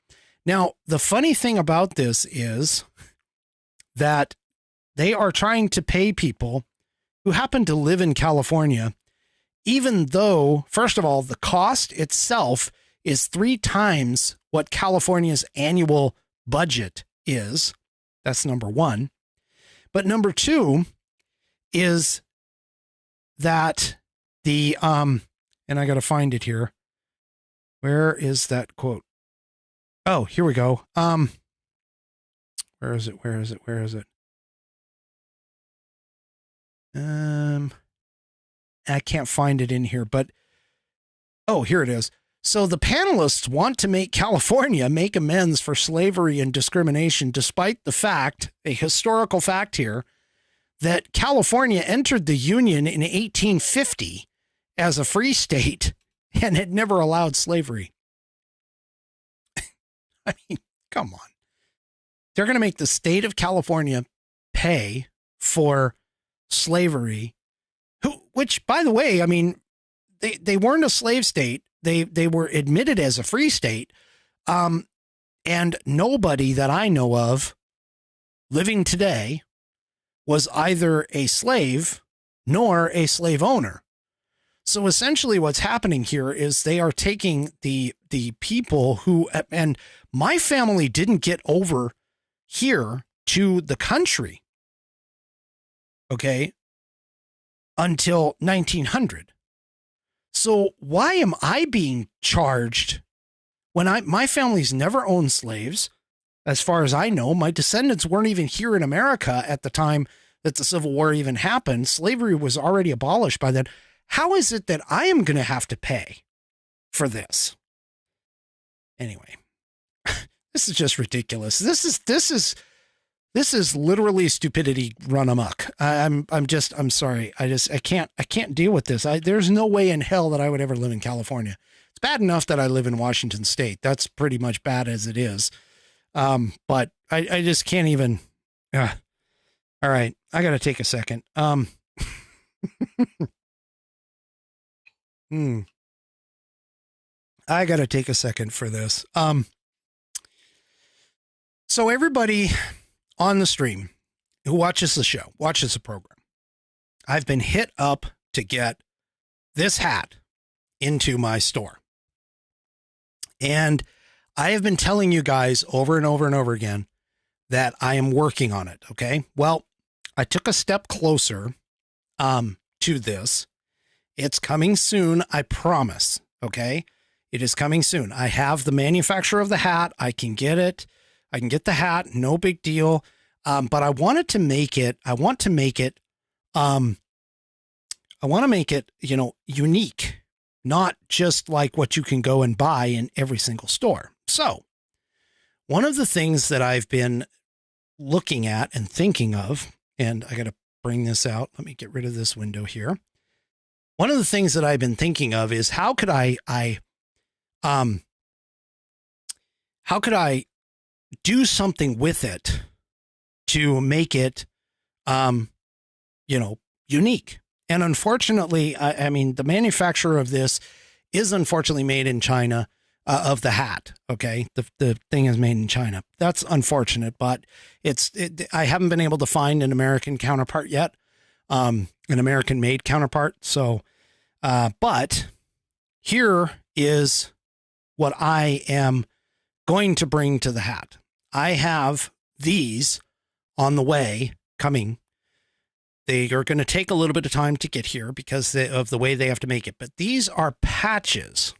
Now, the funny thing about this is that they are trying to pay people who happen to live in California, even though, first of all, the cost itself is 3 times what California's annual budget is. That's number one. But number two is that the, and I got to find it here. Where is that quote? Oh, here we go. Where is it? I can't find it in here, but oh, here it is. So the panelists want to make California make amends for slavery and discrimination, despite the fact, a historical fact here, that California entered the Union in 1850 as a free state and had never allowed slavery. I mean, come on. They're going to make the state of California pay for slavery, which, by the way, I mean, they weren't a slave state. They were admitted as a free state. And nobody that I know of living today was either a slave nor a slave owner. So essentially what's happening here is they are taking the people who, and my family didn't get over here to the country, okay, until 1900. So why am I being charged when my family's never owned slaves? As far as I know, my descendants weren't even here in America at the time that the Civil War even happened. Slavery was already abolished by then. How is it that I am going to have to pay for this? Anyway, this is just ridiculous. This is literally stupidity run amok. I'm sorry. I can't deal with this. There's no way in hell that I would ever live in California. It's bad enough that I live in Washington State. That's pretty much bad as it is. But I just can't even, all right. I got to take a second. I got to take a second for this. So everybody on the stream who watches the show, watches the program, I've been hit up to get this hat into my store. And I have been telling you guys over and over and over again that I am working on it. Okay. Well, I took a step closer, to this. It's coming soon. I promise. Okay. It is coming soon. I have the manufacturer of the hat. I can get it. I can get the hat. No big deal. But I wanted to make it, unique, not just like what you can go and buy in every single store. So one of the things that I've been looking at and thinking of, and I got to bring this out. Let me get rid of this window here. One of the things that I've been thinking of is how could I do something with it to make it, unique. And unfortunately, I mean, the manufacturer of this is unfortunately made in China, of the hat. Okay. The thing is made in China. That's unfortunate, but I haven't been able to find an American counterpart yet, an American made counterpart. So, but here is what I am going to bring to the hat. I have these on the way coming. They are going to take a little bit of time to get here because of the way they have to make it. But these are patches.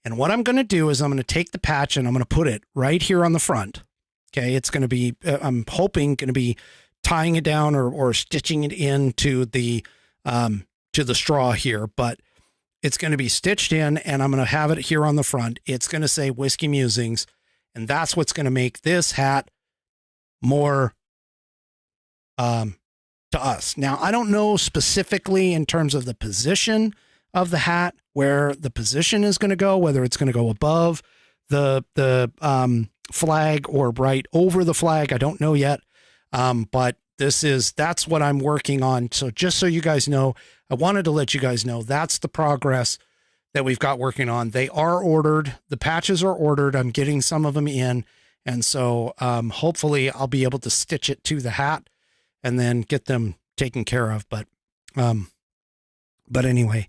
And what I'm going to do is I'm going to take the patch and I'm going to put it right here on the front. Okay. It's going to be, I'm hoping going to be tying it down or stitching it into the straw here, but it's going to be stitched in and I'm going to have it here on the front. It's going to say Whiskey Musings. And that's what's going to make this hat more, to us. Now, I don't know specifically in terms of the position of the hat, where the position is going to go, whether it's going to go above the flag or right over the flag. I don't know yet. But that's what I'm working on. So just so you guys know, I wanted to let you guys know that's the progress that we've got working on. They are ordered. The patches are ordered. I'm getting some of them in. And so, hopefully I'll be able to stitch it to the hat and then get them taken care of. But anyway,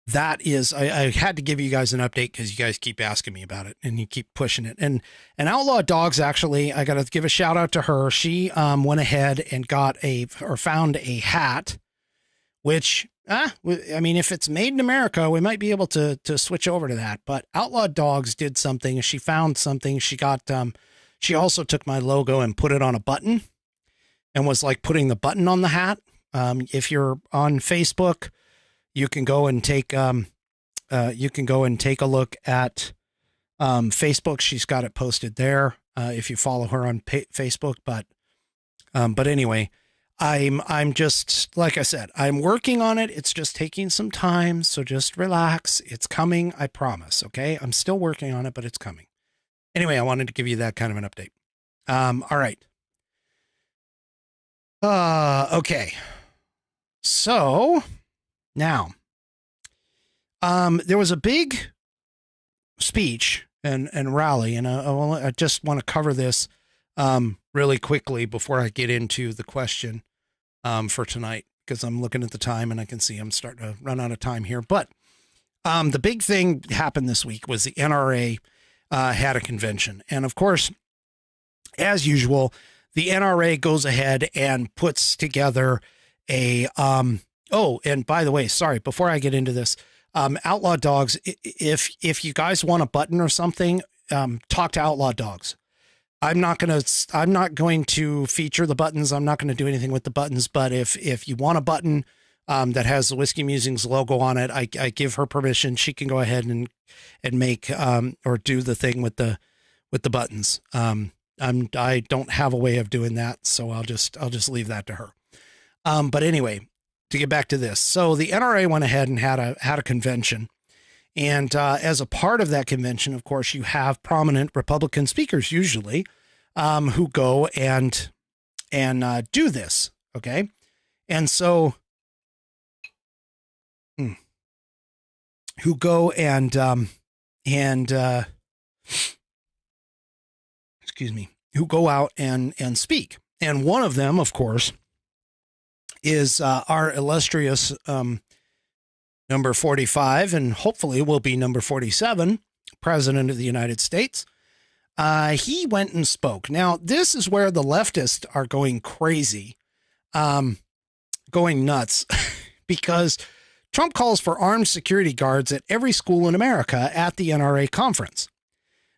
that is, I had to give you guys an update because you guys keep asking me about it and you keep pushing it. And Outlaw Dogs, actually, I got to give a shout out to her. She went ahead and found a hat, which, I mean, if it's made in America, we might be able to switch over to that. But Outlaw Dogs did something. She found something. She got, she also took my logo and put it on a button and was like putting the button on the hat. If you're on Facebook, you can go and take a look at Facebook. She's got it posted there if you follow her on Facebook. But anyway, I'm just, like I said, I'm working on it. It's just taking some time. So just relax. It's coming. I promise. Okay. I'm still working on it, but it's coming. Anyway, I wanted to give you that kind of an update. All right. Okay. So now, there was a big speech and rally, and I just want to cover this, really quickly before I get into the question, for tonight, because I'm looking at the time and I can see I'm starting to run out of time here. But, the big thing happened this week was the NRA, had a convention. And of course, as usual, the NRA goes ahead and puts together a, oh, and by the way, sorry, before I get into this, Outlaw Dogs, if you guys want a button or something, talk to Outlaw Dogs. I'm not going to feature the buttons. I'm not going to do anything with the buttons, but if you want a button, that has the Whiskey Musings logo on it, I give her permission. She can go ahead and make, or do the thing with the buttons. I don't have a way of doing that, so I'll just leave that to her. But anyway, to get back to this. So the NRA went ahead and had a convention. And, as a part of that convention, of course, you have prominent Republican speakers usually, who go and do this. Okay. And so, who go and excuse me, who go out and speak. And one of them, of course, is our illustrious number 45, and hopefully will be number 47, President of the United States. He went and spoke. Now, this is where the leftists are going crazy, going nuts, because Trump calls for armed security guards at every school in America at the NRA conference.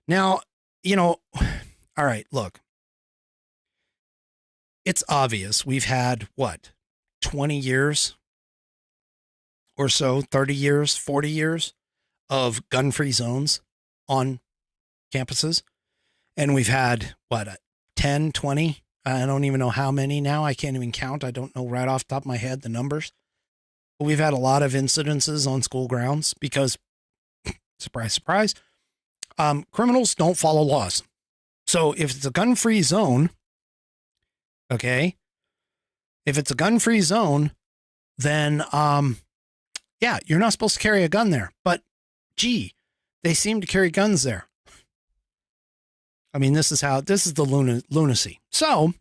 Now, all right, look, it's obvious. We've had, 20 years or so, 30 years, 40 years of gun-free zones on campuses. And we've had, 10, 20? I don't even know how many now. I can't even count. I don't know right off the top of my head the numbers. But we've had a lot of incidences on school grounds because, surprise, surprise, criminals don't follow laws. So if it's a gun-free zone, okay, if it's a gun-free zone, then, yeah, you're not supposed to carry a gun there. But, gee, they seem to carry guns there. I mean, this is the lunacy. So,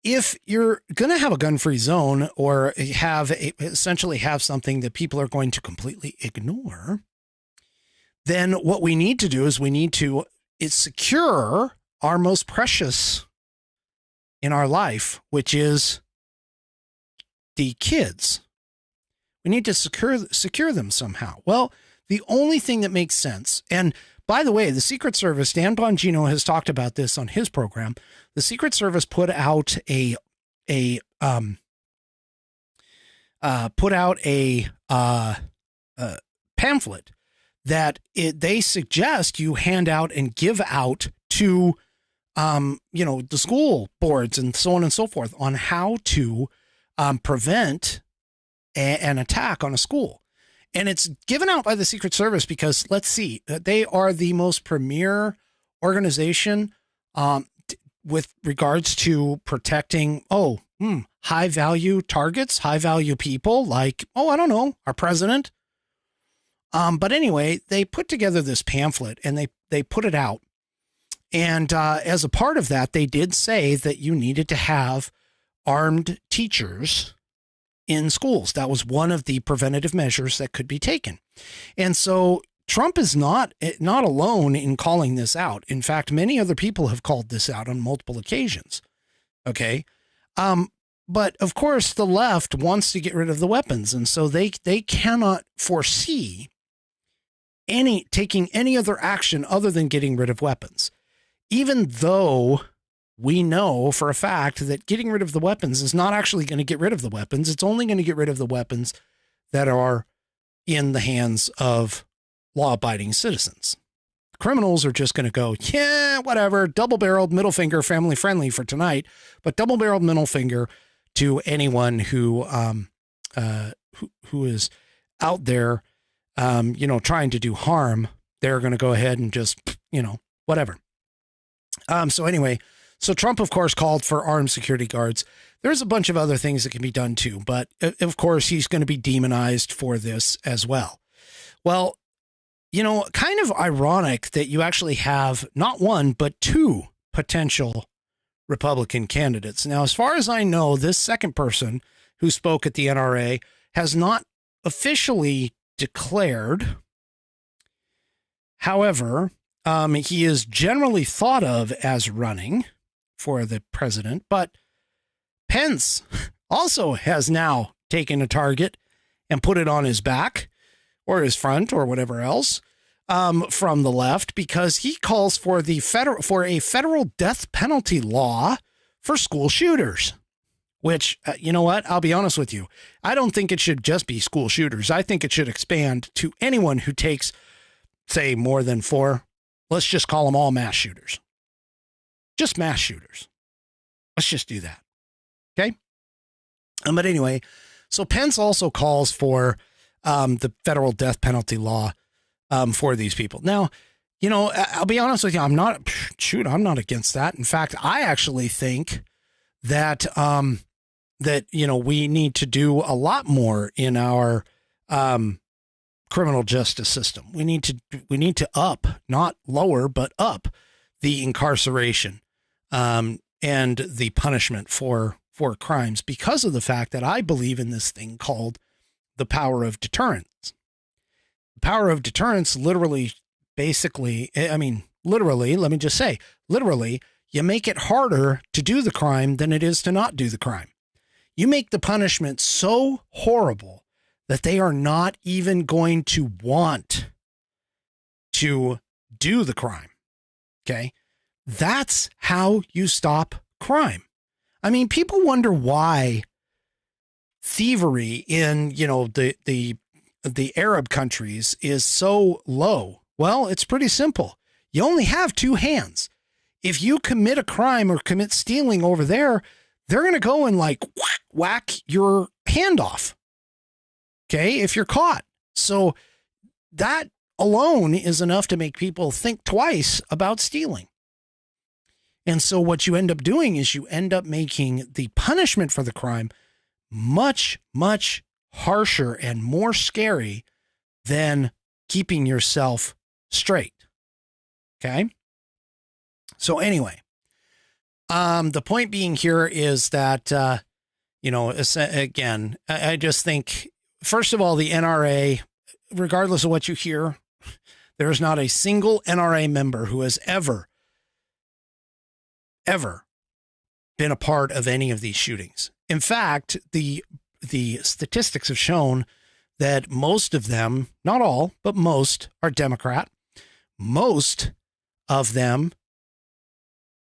if you're going to have a gun-free zone or essentially have something that people are going to completely ignore, then what we need to do is secure our most precious in our life, which is the kids. We need to secure them somehow. Well, the only thing that makes sense, and by the way, the Secret Service, Dan Bongino has talked about this on his program. The Secret Service put out a pamphlet that they suggest you hand out and give out to, the school boards and so on and so forth on how to prevent an attack on a school. And it's given out by the Secret Service because, let's see, they are the most premier organization with regards to protecting, high value targets, high value people like, I don't know, our president. But anyway, they put together this pamphlet and they put it out. And as a part of that, they did say that you needed to have armed teachers in schools. That was one of the preventative measures that could be taken. And so Trump is not alone in calling this out. In fact, many other people have called this out on multiple occasions. Okay. But of course the left wants to get rid of the weapons. And so they cannot foresee taking any other action other than getting rid of weapons, even though we know for a fact that getting rid of the weapons is not actually going to get rid of the weapons. It's only going to get rid of the weapons that are in the hands of law-abiding citizens. Criminals are just going to go, yeah, whatever, double-barreled middle finger, family-friendly for tonight, but double-barreled middle finger to anyone who is out there, trying to do harm. They're going to go ahead and just, whatever. So anyway, so Trump, of course, called for armed security guards. There's a bunch of other things that can be done too, but of course, he's going to be demonized for this as well. Well, kind of ironic that you actually have not one, but two potential Republican candidates. Now, as far as I know, this second person who spoke at the NRA has not officially declared. However, he is generally thought of as running for the president, but Pence also has now taken a target and put it on his back or his front or whatever else from the left, because he calls for a federal death penalty law for school shooters, which, you know what? I'll be honest with you. I don't think it should just be school shooters. I think it should expand to anyone who takes, say, more than 4. Let's just call them all mass shooters. Just mass shooters. Let's just do that. Okay. But anyway, so Pence also calls for the federal death penalty law for these people. Now, I'll be honest with you. I'm not against that. In fact, I actually think that, we need to do a lot more in our criminal justice system. We need to up, not lower, but up the incarceration and the punishment for crimes, because of the fact that I believe in this thing called the power of deterrence. The power of deterrence literally, let me just say, literally, you make it harder to do the crime than it is to not do the crime. You make the punishment so horrible that they are not even going to want to do the crime. Okay. That's how you stop crime. I mean, people wonder why thievery in, the Arab countries is so low. Well, it's pretty simple. You only have 2 hands. If you commit a crime or commit stealing over there, they're going to go and whack your hand off. Okay. If you're caught. So that alone is enough to make people think twice about stealing. And so what you end up doing is you end up making the punishment for the crime much, much harsher and more scary than keeping yourself straight. Okay. So anyway, the point being here is that, again, I just think, first of all, the NRA, regardless of what you hear, there's not a single NRA member who has ever been a part of any of these shootings. In fact, the statistics have shown that most of them, not all, but most, are Democrat. Most of them,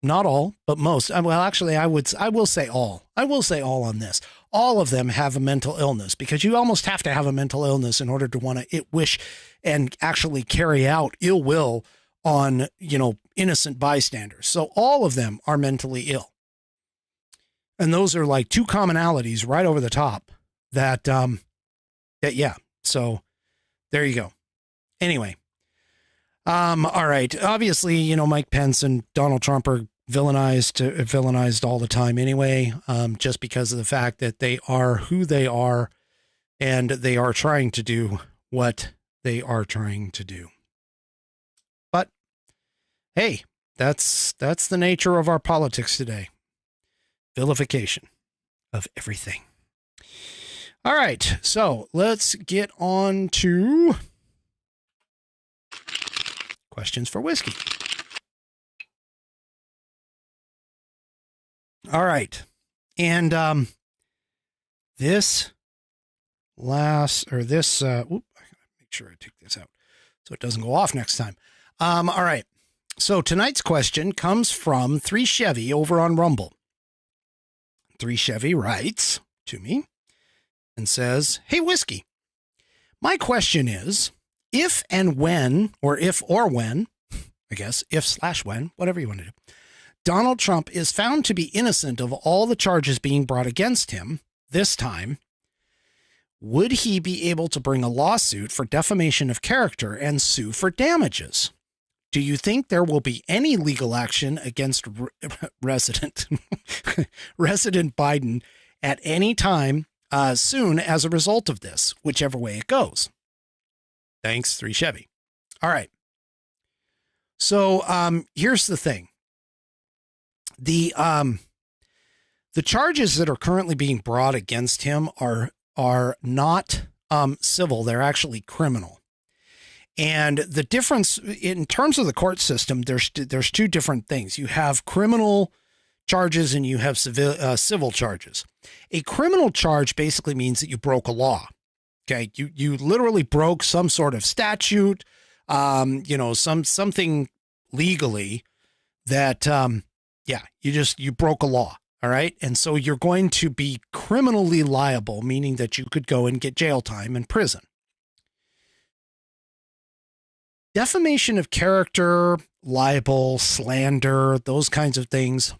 not all, but most. Well, actually, I will say all. I will say all on this. All of them have a mental illness, because you almost have to have a mental illness in order to want to wish and actually carry out ill will on, innocent bystanders. So all of them are mentally ill. And those are like 2 commonalities right over the top that yeah. So there you go. Anyway. All right. Obviously, Mike Pence and Donald Trump are villainized all the time anyway, just because of the fact that they are who they are and they are trying to do what they are trying to do. But hey, that's the nature of our politics today. Vilification of everything. All right. So let's get on to questions for whiskey. All right. And this I gotta make sure I take this out so it doesn't go off next time. All right. So tonight's question comes from 3 Chevy over on Rumble. 3 Chevy writes to me and says, "Hey, Whiskey, my question is, if and when, or if or when, I guess, if/when, whatever you want to do, Donald Trump is found to be innocent of all the charges being brought against him this time, would he be able to bring a lawsuit for defamation of character and sue for damages? Do you think there will be any legal action against Resident Biden at any time soon as a result of this, whichever way it goes? Thanks, 3 Chevy." All right. So here's the thing. The charges that are currently being brought against him are not civil. They're actually criminal. And the difference in terms of the court system, there's 2 different things. You have criminal charges and you have civil charges. A criminal charge basically means that you broke a law. Okay. You literally broke some sort of statute, something legally that, you broke a law. All right. And so you're going to be criminally liable, meaning that you could go and get jail time in prison. Defamation of character, libel, slander, those kinds of things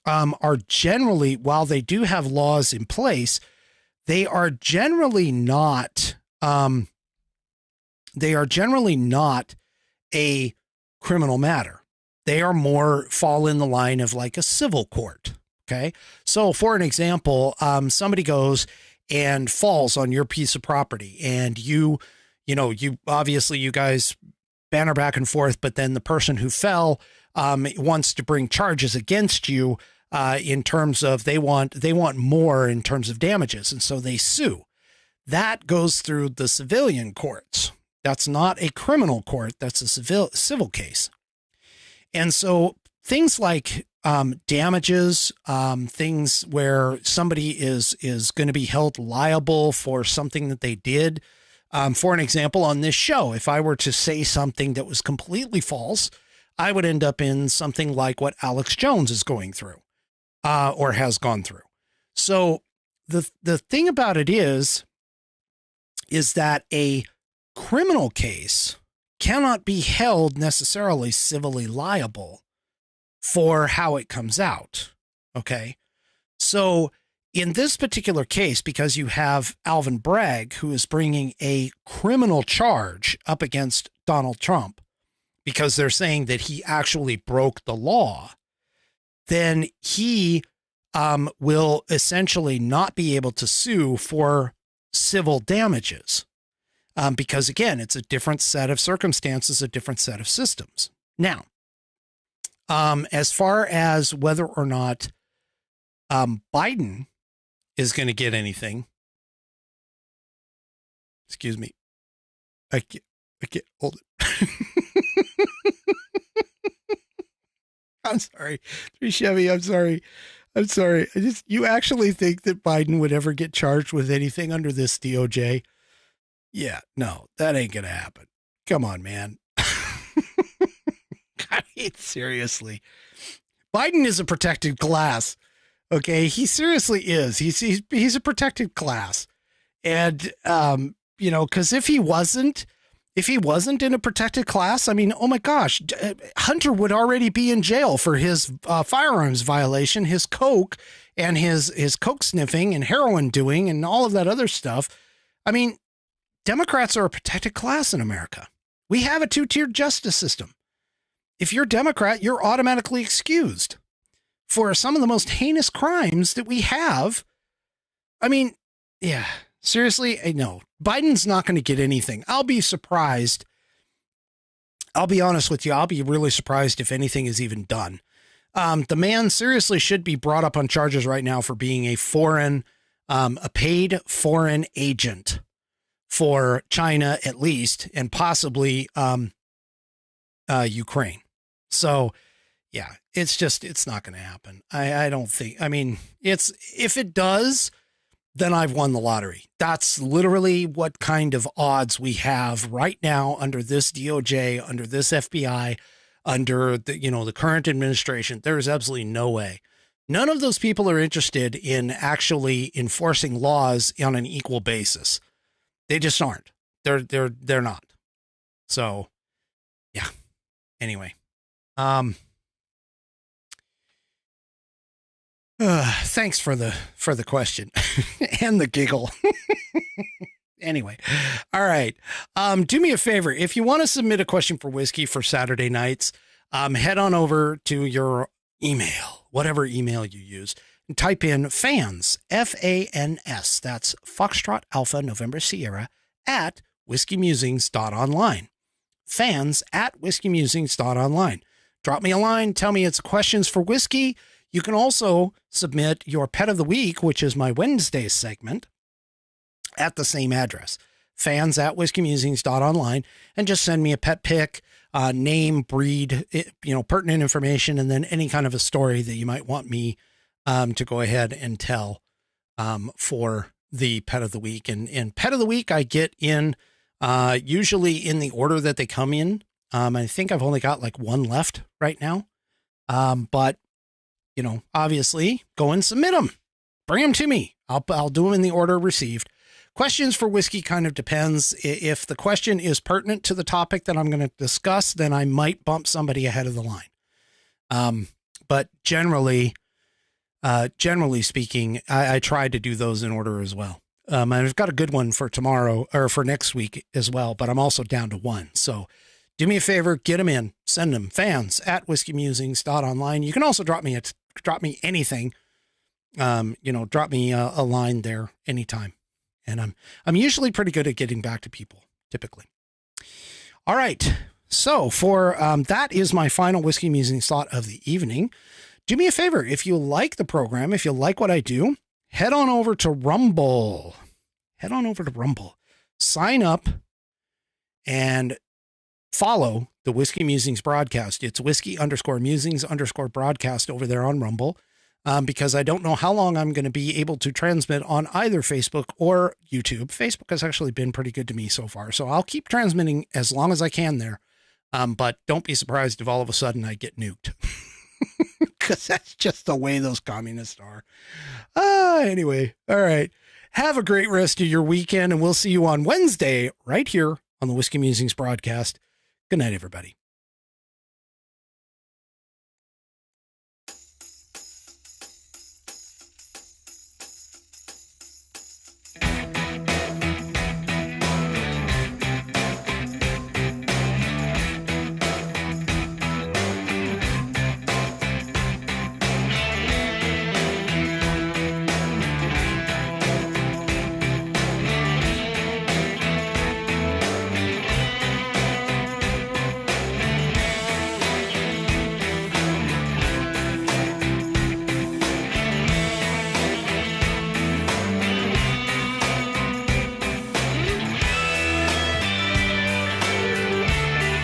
are generally, while they do have laws in place, they are generally not a criminal matter. They are more fall in the line of like a civil court. Okay. So for an example, somebody goes and falls on your piece of property and you obviously you guys banter back and forth, but then the person who fell wants to bring charges against you in terms of they want more in terms of damages. And so they sue. That goes through the civilian courts. That's not a criminal court. That's a civil case. And so things like damages, things where somebody is going to be held liable for something that they did. For an example, on this show, if I were to say something that was completely false, I would end up in something like what Alex Jones is going through, or has gone through. So the thing about it is that a criminal case cannot be held necessarily civilly liable for how it comes out. Okay. So in this particular case, because you have Alvin Bragg, who is bringing a criminal charge up against Donald Trump because they're saying that he actually broke the law, then he will essentially not be able to sue for civil damages because, again, it's a different set of circumstances, a different set of systems. Now, as far as whether or not Biden is going to get anything. Excuse me. I can't hold it. I'm sorry. 3 Chevy, I'm sorry. You actually think that Biden would ever get charged with anything under this DOJ? Yeah, no, that ain't going to happen. Come on, man. I mean, seriously. Biden is a protected class. Okay, he seriously is. He's a protected class, and because if he wasn't in a protected class, I mean, oh my gosh, Hunter would already be in jail for his firearms violation, his coke, and his coke sniffing and heroin doing, and all of that other stuff. I mean, Democrats are a protected class in America. We have a 2-tiered justice system. If you're Democrat, you're automatically excused for some of the most heinous crimes that we have. I mean, yeah, seriously, no, Biden's not going to get anything. I'll be surprised. I'll be honest with you. I'll be really surprised if anything is even done. The man seriously should be brought up on charges right now for being a paid foreign agent for China, at least, and possibly Ukraine. So, yeah, it's not going to happen. I don't think, I mean, if it does, then I've won the lottery. That's literally what kind of odds we have right now under this DOJ, under this FBI, under the current administration. There is absolutely no way. None of those people are interested in actually enforcing laws on an equal basis. They just aren't. They're not. So, yeah. Anyway, thanks for the question and the giggle. Anyway, all right. Do me a favor. If you want to submit a question for Whiskey for Saturday nights, head on over to your email, whatever email you use, and type in fans, FANS. That's Foxtrot Alpha November Sierra at whiskeymusings.online. Fans at whiskeymusings.online. Drop me a line. Tell me it's questions for Whiskey. You can also submit your pet of the week, which is my Wednesday segment, at the same address, fans at whiskeymusings.online, and just send me a pet pic, name, breed, pertinent information, and then any kind of a story that you might want me to go ahead and tell for the pet of the week. And pet of the week I get in usually in the order that they come in. I think I've only got like one left right now. But obviously go and submit them. Bring them to me. I'll do them in the order received. Questions for Whiskey kind of depends. If the question is pertinent to the topic that I'm going to discuss, then I might bump somebody ahead of the line. But generally speaking, I try to do those in order as well. And I've got a good one for tomorrow or for next week as well, but I'm also down to one. So do me a favor, get them in, send them, fans at whiskeymusings.online. You can also drop me anything. Drop me a line there anytime. And I'm usually pretty good at getting back to people, typically. All right. So for that is my final Whiskey Musings thought of the evening. Do me a favor. If you like the program, if you like what I do, head on over to Rumble. Sign up and follow the Whiskey Musings broadcast. It's whiskey_musings_broadcast over there on Rumble. Because I don't know how long I'm going to be able to transmit on either Facebook or YouTube. Facebook has actually been pretty good to me so far, so I'll keep transmitting as long as I can there. But don't be surprised if all of a sudden I get nuked. Because that's just the way those communists are. Anyway, all right. Have a great rest of your weekend, and we'll see you on Wednesday right here on the Whiskey Musings broadcast. Good night, everybody.